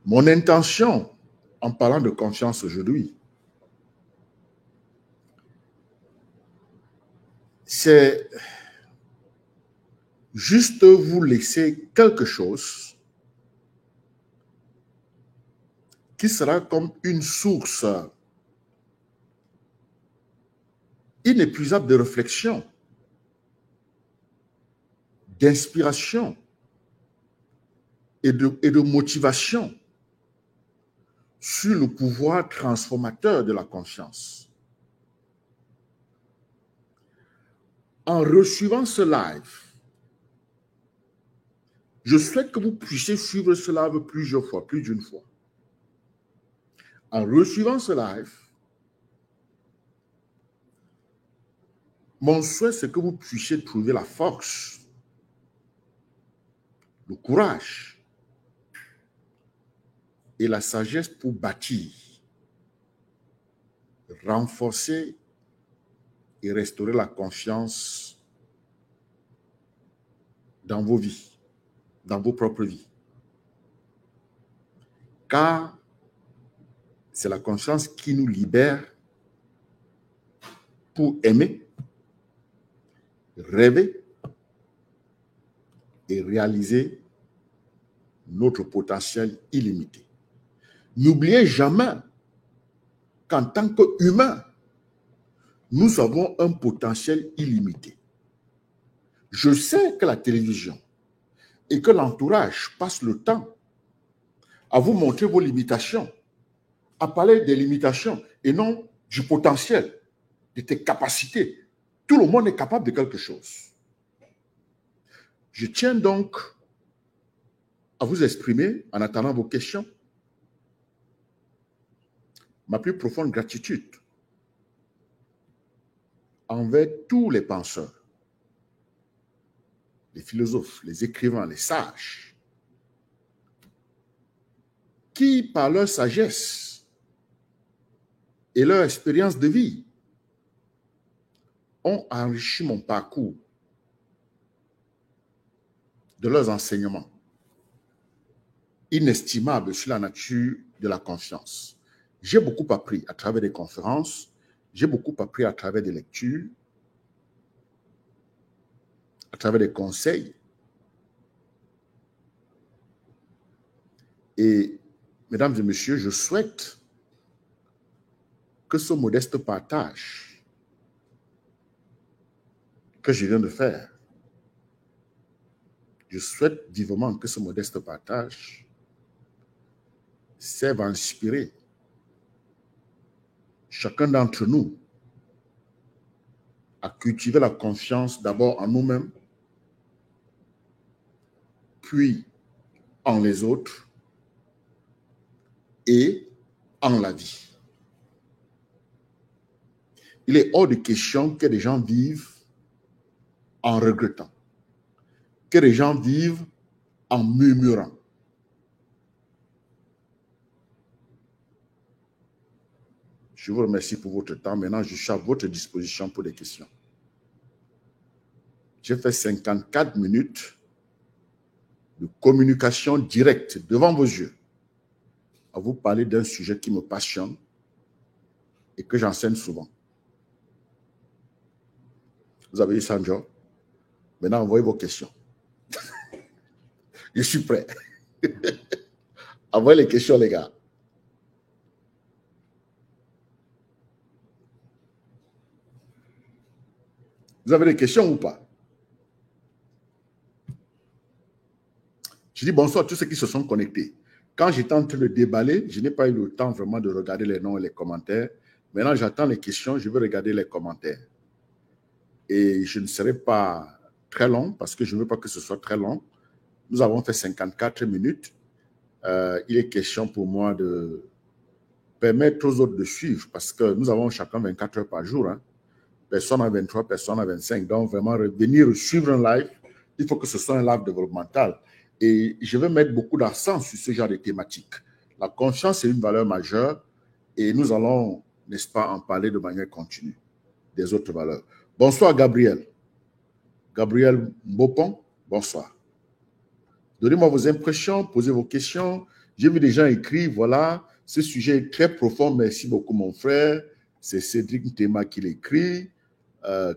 Mon intention, en parlant de confiance aujourd'hui, c'est juste vous laisser quelque chose qui sera comme une source inépuisable de réflexion, d'inspiration et de motivation sur le pouvoir transformateur de la conscience. En recevant ce live, je souhaite que vous puissiez suivre ce live plusieurs fois, plus d'une fois. En recevant ce live, mon souhait, c'est que vous puissiez trouver la force, le courage et la sagesse pour bâtir, renforcer et restaurer la confiance dans vos vies, dans vos propres vies. Car c'est la confiance qui nous libère pour aimer, rêver et réaliser notre potentiel illimité. N'oubliez jamais qu'en tant qu'humain, nous avons un potentiel illimité. Je sais que la télévision et que l'entourage passent le temps à vous montrer vos limitations, à parler des limitations et non du potentiel, de tes capacités. Tout le monde est capable de quelque chose. Je tiens donc à vous exprimer, en attendant vos questions, ma plus profonde gratitude envers tous les penseurs, les philosophes, les écrivains, les sages, qui, par leur sagesse et leur expérience de vie, ont enrichi mon parcours de leurs enseignements inestimables sur la nature de la confiance. J'ai beaucoup appris à travers des conférences, j'ai beaucoup appris à travers des lectures, à travers des conseils. Et, mesdames et messieurs, je souhaite que ce modeste partage que je viens de faire, je souhaite vivement que ce modeste partage serve à inspirer chacun d'entre nous à cultiver la confiance d'abord en nous-mêmes, puis en les autres et en la vie. Il est hors de question que des gens vivent en regrettant, que les gens vivent en murmurant. Je vous remercie pour votre temps. Maintenant, je suis à votre disposition pour des questions. J'ai fait 54 minutes de communication directe devant vos yeux à vous parler d'un sujet qui me passionne et que j'enseigne souvent. Vous avez eu ça, Joe? Maintenant, envoyez vos questions. Je suis prêt. Envoyez les questions, les gars. Vous avez des questions ou pas? Je dis bonsoir à tous ceux qui se sont connectés. Quand j'étais en train de déballer, je n'ai pas eu le temps vraiment de regarder les noms et les commentaires. Maintenant, j'attends les questions, je vais regarder les commentaires. Et je ne serai pas très long parce que je ne veux pas que ce soit très long. Nous avons fait 54 minutes. Il est question pour moi de permettre aux autres de suivre parce que nous avons chacun 24 heures par jour. Hein. Personne à 23, personne à 25. Donc, vraiment, venir suivre un live, il faut que ce soit un live développemental. Et je vais mettre beaucoup d'accent sur ce genre de thématiques. La confiance est une valeur majeure et nous allons, n'est-ce pas, en parler de manière continue des autres valeurs. Bonsoir, Gabriel. Gabriel Mbopon, bonsoir. Donnez-moi vos impressions, posez vos questions. J'ai vu des gens écrire, voilà, ce sujet est très profond, merci beaucoup, mon frère. C'est Cédric Ntema qui l'écrit.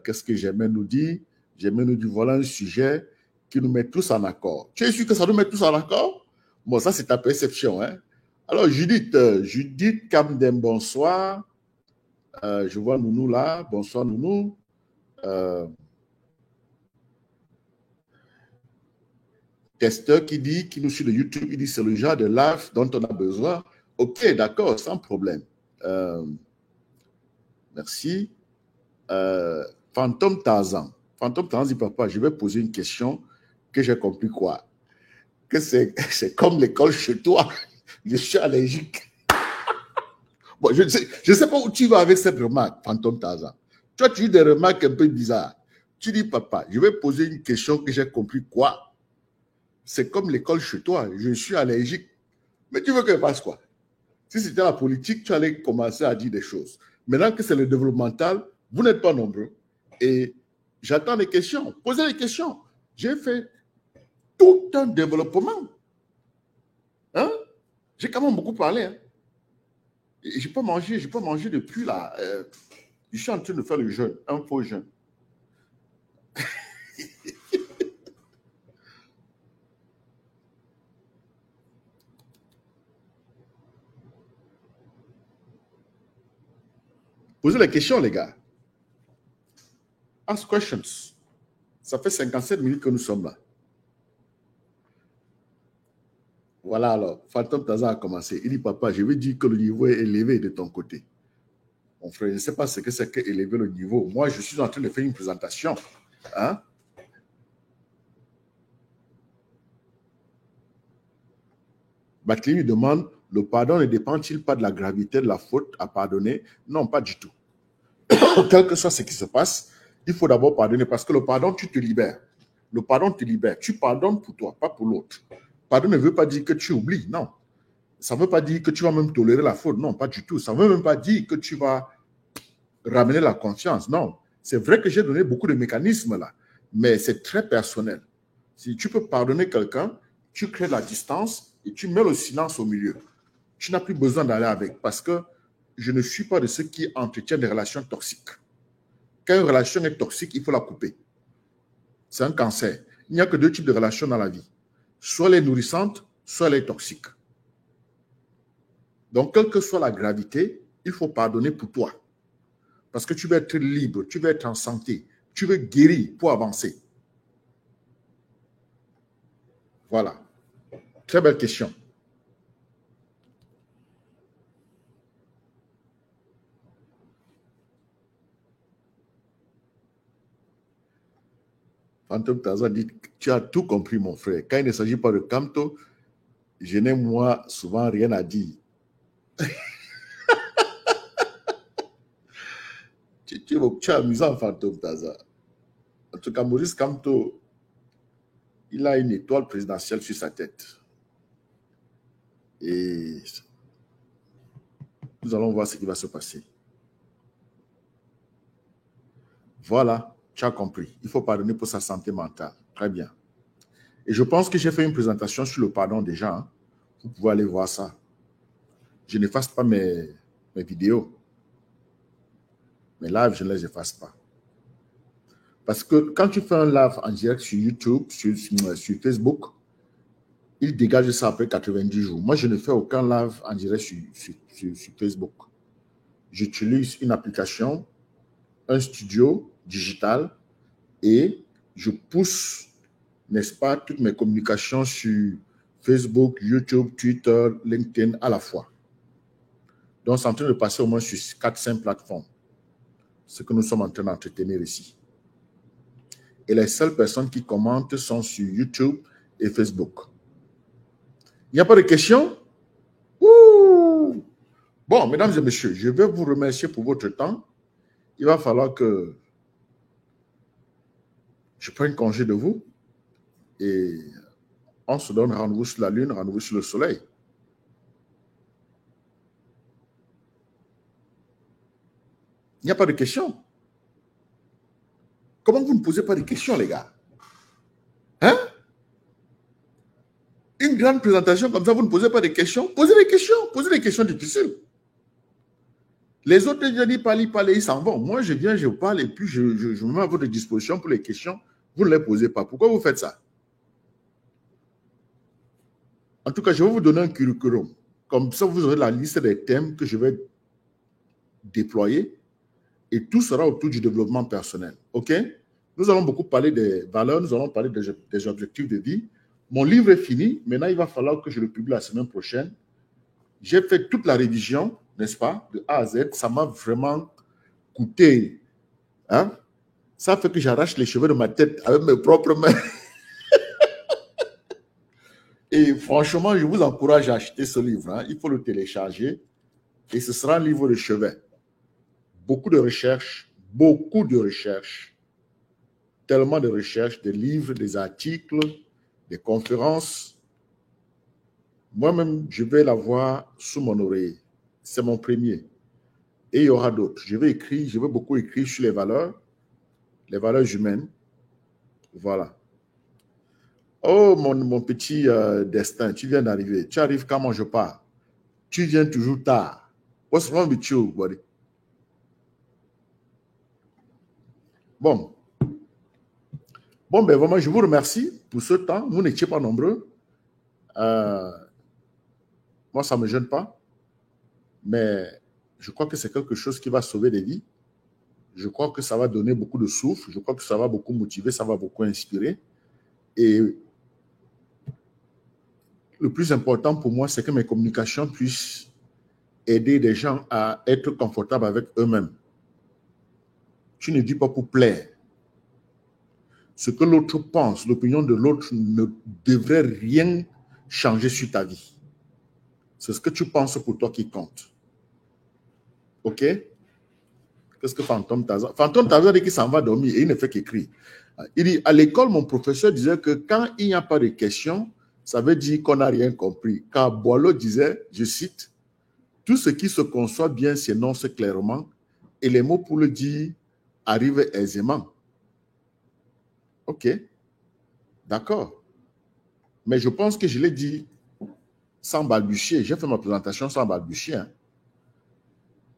Qu'est-ce que j'aimerais nous dire? J'aimerais nous dire, voilà un sujet qui nous met tous en accord. Tu es sûr que ça nous met tous en accord? Bon, ça, c'est ta perception. Hein? Alors, Judith Camden, bonsoir. Je vois Nounou là. Bonsoir, Nounou. Testeur qui nous suit de YouTube, il dit c'est le genre de live dont on a besoin. Ok, d'accord, sans problème. Merci. Fantôme Tarzan. Fantôme Tarzan dit, papa, je vais poser une question que j'ai compris quoi? Que c'est comme l'école chez toi. Je suis allergique. Bon, je ne sais pas où tu vas avec cette remarque, Fantôme Tarzan. Toi, tu dis des remarques un peu bizarres. Tu dis, papa, je vais poser une question que j'ai compris quoi? C'est comme l'école chez toi. Je suis allergique. Mais tu veux que je fasse quoi? Si c'était la politique, tu allais commencer à dire des choses. Maintenant que c'est le développemental, vous n'êtes pas nombreux. Et j'attends les questions. Posez les questions. J'ai fait tout un développement. Hein? J'ai quand même beaucoup parlé. Hein? Et je n'ai pas mangé depuis là. Je suis en train de faire le jeûne, un faux jeûne. Posez les questions, les gars. Ask questions. Ça fait 57 minutes que nous sommes là. Voilà alors, Fantôme Tarzan a commencé. Il dit, papa, je veux dire que le niveau est élevé de ton côté. Mon frère, je ne sais pas ce que c'est qu'élever le niveau. Moi, je suis en train de faire une présentation. Hein? Batli lui demande, le pardon ne dépend-il pas de la gravité de la faute à pardonner? Non, pas du tout. Quel que soit ce qui se passe, il faut d'abord pardonner parce que le pardon, tu te libères. Le pardon te libère. Tu pardonnes pour toi, pas pour l'autre. Pardon ne veut pas dire que tu oublies, non. Ça ne veut pas dire que tu vas même tolérer la faute, non, pas du tout. Ça ne veut même pas dire que tu vas ramener la conscience, non. C'est vrai que j'ai donné beaucoup de mécanismes là, mais c'est très personnel. Si tu peux pardonner quelqu'un, tu crées la distance et tu mets le silence au milieu. Tu n'as plus besoin d'aller avec parce que je ne suis pas de ceux qui entretiennent des relations toxiques. Quand une relation est toxique, il faut la couper. C'est un cancer. Il n'y a que deux types de relations dans la vie. Soit les nourrissantes, soit les toxiques. Donc, quelle que soit la gravité, il faut pardonner pour toi. Parce que tu veux être libre, tu veux être en santé, tu veux guérir pour avancer. Voilà. Très belle question. Fantôme Tarzan dit, tu as tout compris, mon frère. Quand il ne s'agit pas de Camto, je n'ai moi souvent rien à dire. tu es amusant, Fantôme Tarzan. En tout cas, Maurice Camto, il a une étoile présidentielle sur sa tête. Et nous allons voir ce qui va se passer. Voilà, tu as compris. Il faut pardonner pour sa santé mentale. Très bien. Et je pense que j'ai fait une présentation sur le pardon déjà. Hein. Vous pouvez aller voir ça. Je n'efface pas mes vidéos. Mes lives, je ne les efface pas. Parce que quand tu fais un live en direct sur YouTube, sur Facebook, il dégage ça après 90 jours. Moi, je ne fais aucun live en direct sur Facebook. J'utilise une application, un studio digital et je pousse, n'est-ce pas, toutes mes communications sur Facebook, YouTube, Twitter, LinkedIn à la fois. Donc, c'est en train de passer au moins sur 4-5 plateformes. Ce que nous sommes en train d'entretenir ici. Et les seules personnes qui commentent sont sur YouTube et Facebook. Il n'y a pas de questions? Ouh! Bon, mesdames et messieurs, je vais vous remercier pour votre temps. Il va falloir que je prenne congé de vous et on se donne rendez-vous sur la Lune, rendez-vous sur le Soleil. Il n'y a pas de questions. Comment vous ne posez pas de questions, les gars? Hein? Une grande présentation comme ça, vous ne posez pas de questions? Posez des questions difficiles. Les autres, je dis parlez, ils s'en vont. Moi, je viens, je parle et puis je me mets à votre disposition pour les questions. Vous ne les posez pas. Pourquoi vous faites ça? En tout cas, je vais vous donner un curriculum. Comme ça, vous aurez la liste des thèmes que je vais déployer et tout sera autour du développement personnel. OK? Nous allons beaucoup parler des valeurs, nous allons parler des objectifs de vie. Mon livre est fini. Maintenant, il va falloir que je le publie la semaine prochaine. J'ai fait toute la révision, n'est-ce pas, de A à Z. Ça m'a vraiment coûté. Hein? Ça fait que j'arrache les cheveux de ma tête avec mes propres mains. Et franchement, je vous encourage à acheter ce livre. Hein. Il faut le télécharger. Et ce sera un livre de chevet. Beaucoup de recherches, tellement de recherches, des livres, des articles, des conférences. Moi-même, je vais l'avoir sous mon oreiller. C'est mon premier. Et il y aura d'autres. Je vais beaucoup écrire sur les valeurs humaines. Voilà. Oh, mon petit destin, tu viens d'arriver. Tu arrives quand moi je pars. Tu viens toujours tard. What's wrong with you, buddy? Bon. Bon, ben vraiment, je vous remercie pour ce temps. Vous n'étiez pas nombreux. Moi, ça ne me gêne pas. Mais je crois que c'est quelque chose qui va sauver des vies. Je crois que ça va donner beaucoup de souffle. Je crois que ça va beaucoup motiver, ça va beaucoup inspirer. Et le plus important pour moi, c'est que mes communications puissent aider des gens à être confortables avec eux-mêmes. Tu ne dis pas pour plaire. Ce que l'autre pense, l'opinion de l'autre ne devrait rien changer sur ta vie. C'est ce que tu penses pour toi qui compte. OK? Qu'est-ce que Fantôme Tarzan? Fantôme Tarzan dit qu'il s'en va dormir et il ne fait qu'écrire. Il dit, à l'école, mon professeur disait que quand il n'y a pas de questions, ça veut dire qu'on n'a rien compris. Car Boileau disait, je cite, « Tout ce qui se conçoit bien s'énonce clairement et les mots pour le dire arrivent aisément. » OK, d'accord. Mais je pense que je l'ai dit sans balbutier. J'ai fait ma présentation sans balbutier. Hein.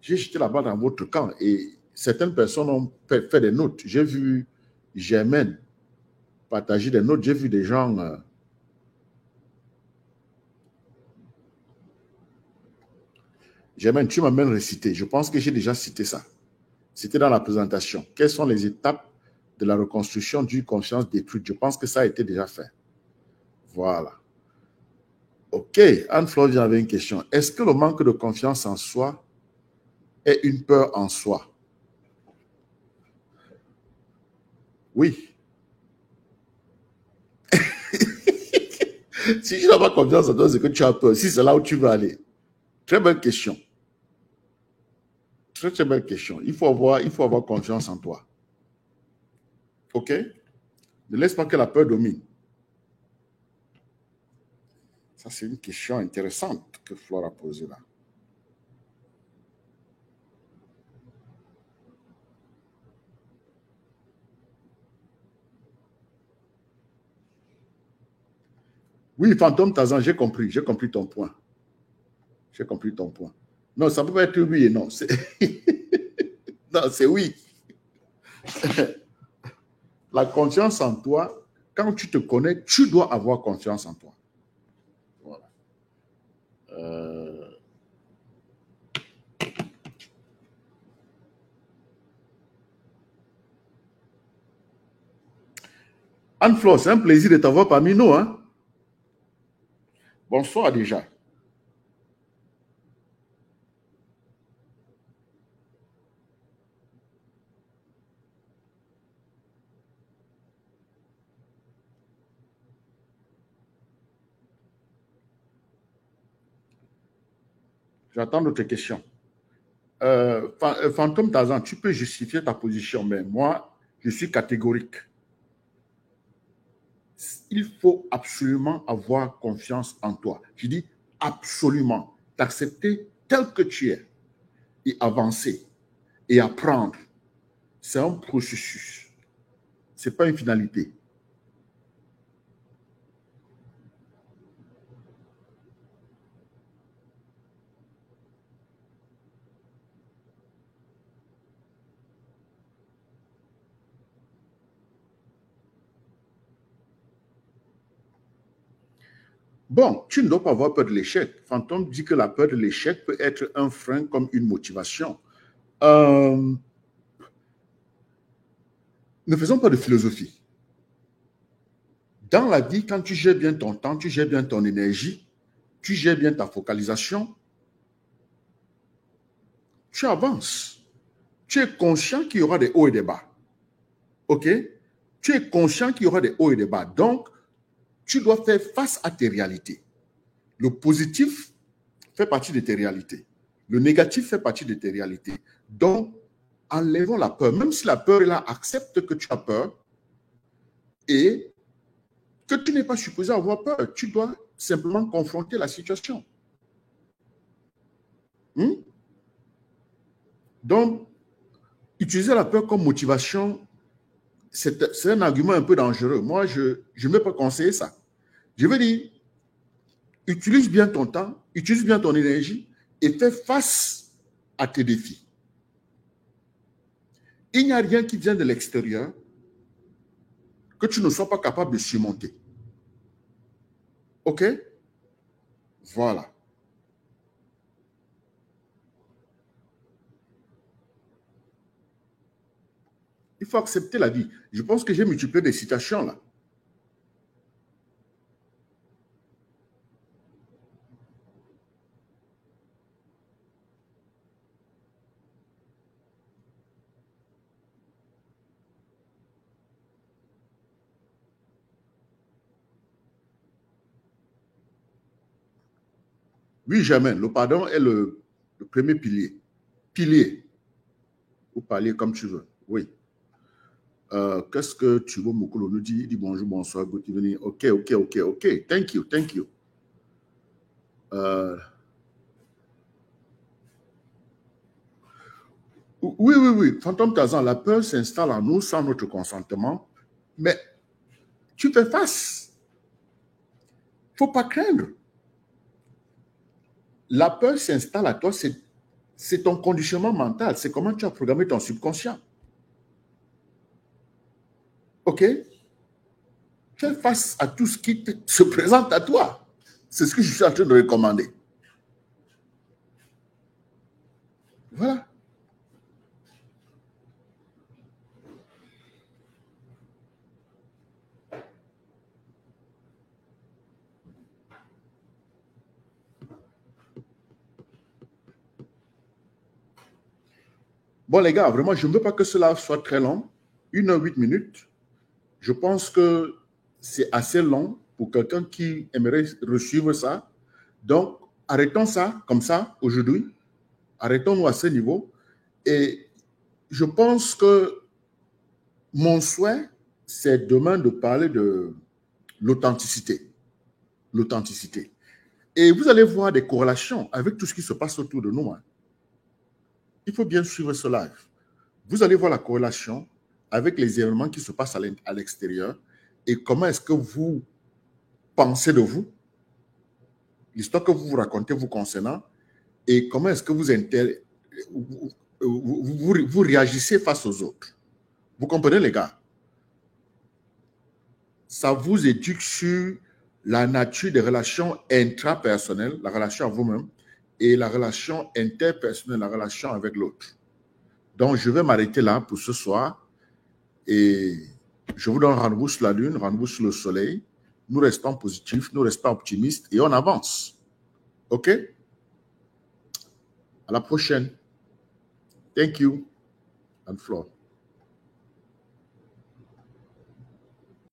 J'ai jeté la balle dans votre camp et certaines personnes ont fait des notes. J'ai vu Germaine partager des notes. J'ai vu des gens... Germaine, tu m'as même récité. Je pense que j'ai déjà cité ça. C'était dans la présentation. Quelles sont les étapes de la reconstruction d'une conscience détruite? Je pense que ça a été déjà fait. Voilà. OK. Anne-Flore avait une question. Est-ce que le manque de confiance en soi est une peur en soi? Oui. Si tu n'as pas confiance en toi, c'est que tu as peur. Si c'est là où tu veux aller. Très belle question. Très, très belle question. Il faut avoir confiance en toi. OK? Ne laisse pas que la peur domine. Ça, c'est une question intéressante que Flore a posée là. Oui, Fantôme Tazan, j'ai compris ton point. J'ai compris ton point. Non, ça ne peut pas être oui et non. Non, c'est oui. La confiance en toi, quand tu te connais, tu dois avoir confiance en toi. Voilà. Anne-Flore, c'est un plaisir de t'avoir parmi nous. Hein? Bonsoir déjà. J'attends d'autres questions. Fantôme Tazan, tu peux justifier ta position, mais moi, je suis catégorique. Il faut absolument avoir confiance en toi. Je dis absolument. T'accepter tel que tu es et avancer et apprendre. C'est un processus. Ce n'est pas une finalité. Bon, tu ne dois pas avoir peur de l'échec. Fantôme dit que la peur de l'échec peut être un frein comme une motivation. Ne faisons pas de philosophie. Dans la vie, quand tu gères bien ton temps, tu gères bien ton énergie, tu gères bien ta focalisation, tu avances. Tu es conscient qu'il y aura des hauts et des bas. OK? Tu es conscient qu'il y aura des hauts et des bas. Donc, tu dois faire face à tes réalités. Le positif fait partie de tes réalités. Le négatif fait partie de tes réalités. Donc, enlevons la peur. Même si la peur est là, accepte que tu as peur et que tu n'es pas supposé avoir peur. Tu dois simplement confronter la situation. Donc, utiliser la peur comme motivation, c'est un argument un peu dangereux. Moi, je ne vais pas conseiller ça. Je veux dire, utilise bien ton temps, utilise bien ton énergie et fais face à tes défis. Il n'y a rien qui vient de l'extérieur que tu ne sois pas capable de surmonter. OK? Voilà. Il faut accepter la vie. Je pense que j'ai multiplié des citations là. Oui, Germain, le pardon est le premier pilier. Pilier. Ou parler comme tu veux. Oui. Qu'est-ce que tu veux, Mokolo nous dit? Il dit bonjour, bonsoir, good evening. OK. Thank you. Oui. Fantôme Tazan, la peur s'installe en nous sans notre consentement, mais tu fais face. Il ne faut pas craindre. La peur s'installe à toi, c'est ton conditionnement mental, c'est comment tu as programmé ton subconscient. OK? Fais face à tout ce qui se présente à toi. C'est ce que je suis en train de recommander. Voilà. Bon, les gars, vraiment, je ne veux pas que cela soit très long. 1h08. Je pense que c'est assez long pour quelqu'un qui aimerait suivre ça. Donc, arrêtons ça comme ça aujourd'hui. Arrêtons-nous à ce niveau. Et je pense que mon souhait, c'est demain de parler de l'authenticité. L'authenticité. Et vous allez voir des corrélations avec tout ce qui se passe autour de nous. Il faut bien suivre ce live. Vous allez voir la corrélation avec les événements qui se passent à l'extérieur et comment est-ce que vous pensez de vous, l'histoire que vous vous racontez vous concernant et comment est-ce que vous réagissez face aux autres. Vous comprenez, les gars? Ça vous éduque sur la nature des relations intrapersonnelles, la relation à vous-même, et la relation interpersonnelle, la relation avec l'autre. Donc, je vais m'arrêter là pour ce soir et je vous donne rendez-vous sur la lune, rendez-vous sur le soleil. Nous restons positifs, nous restons optimistes et on avance. OK? À la prochaine. Thank you. And floor.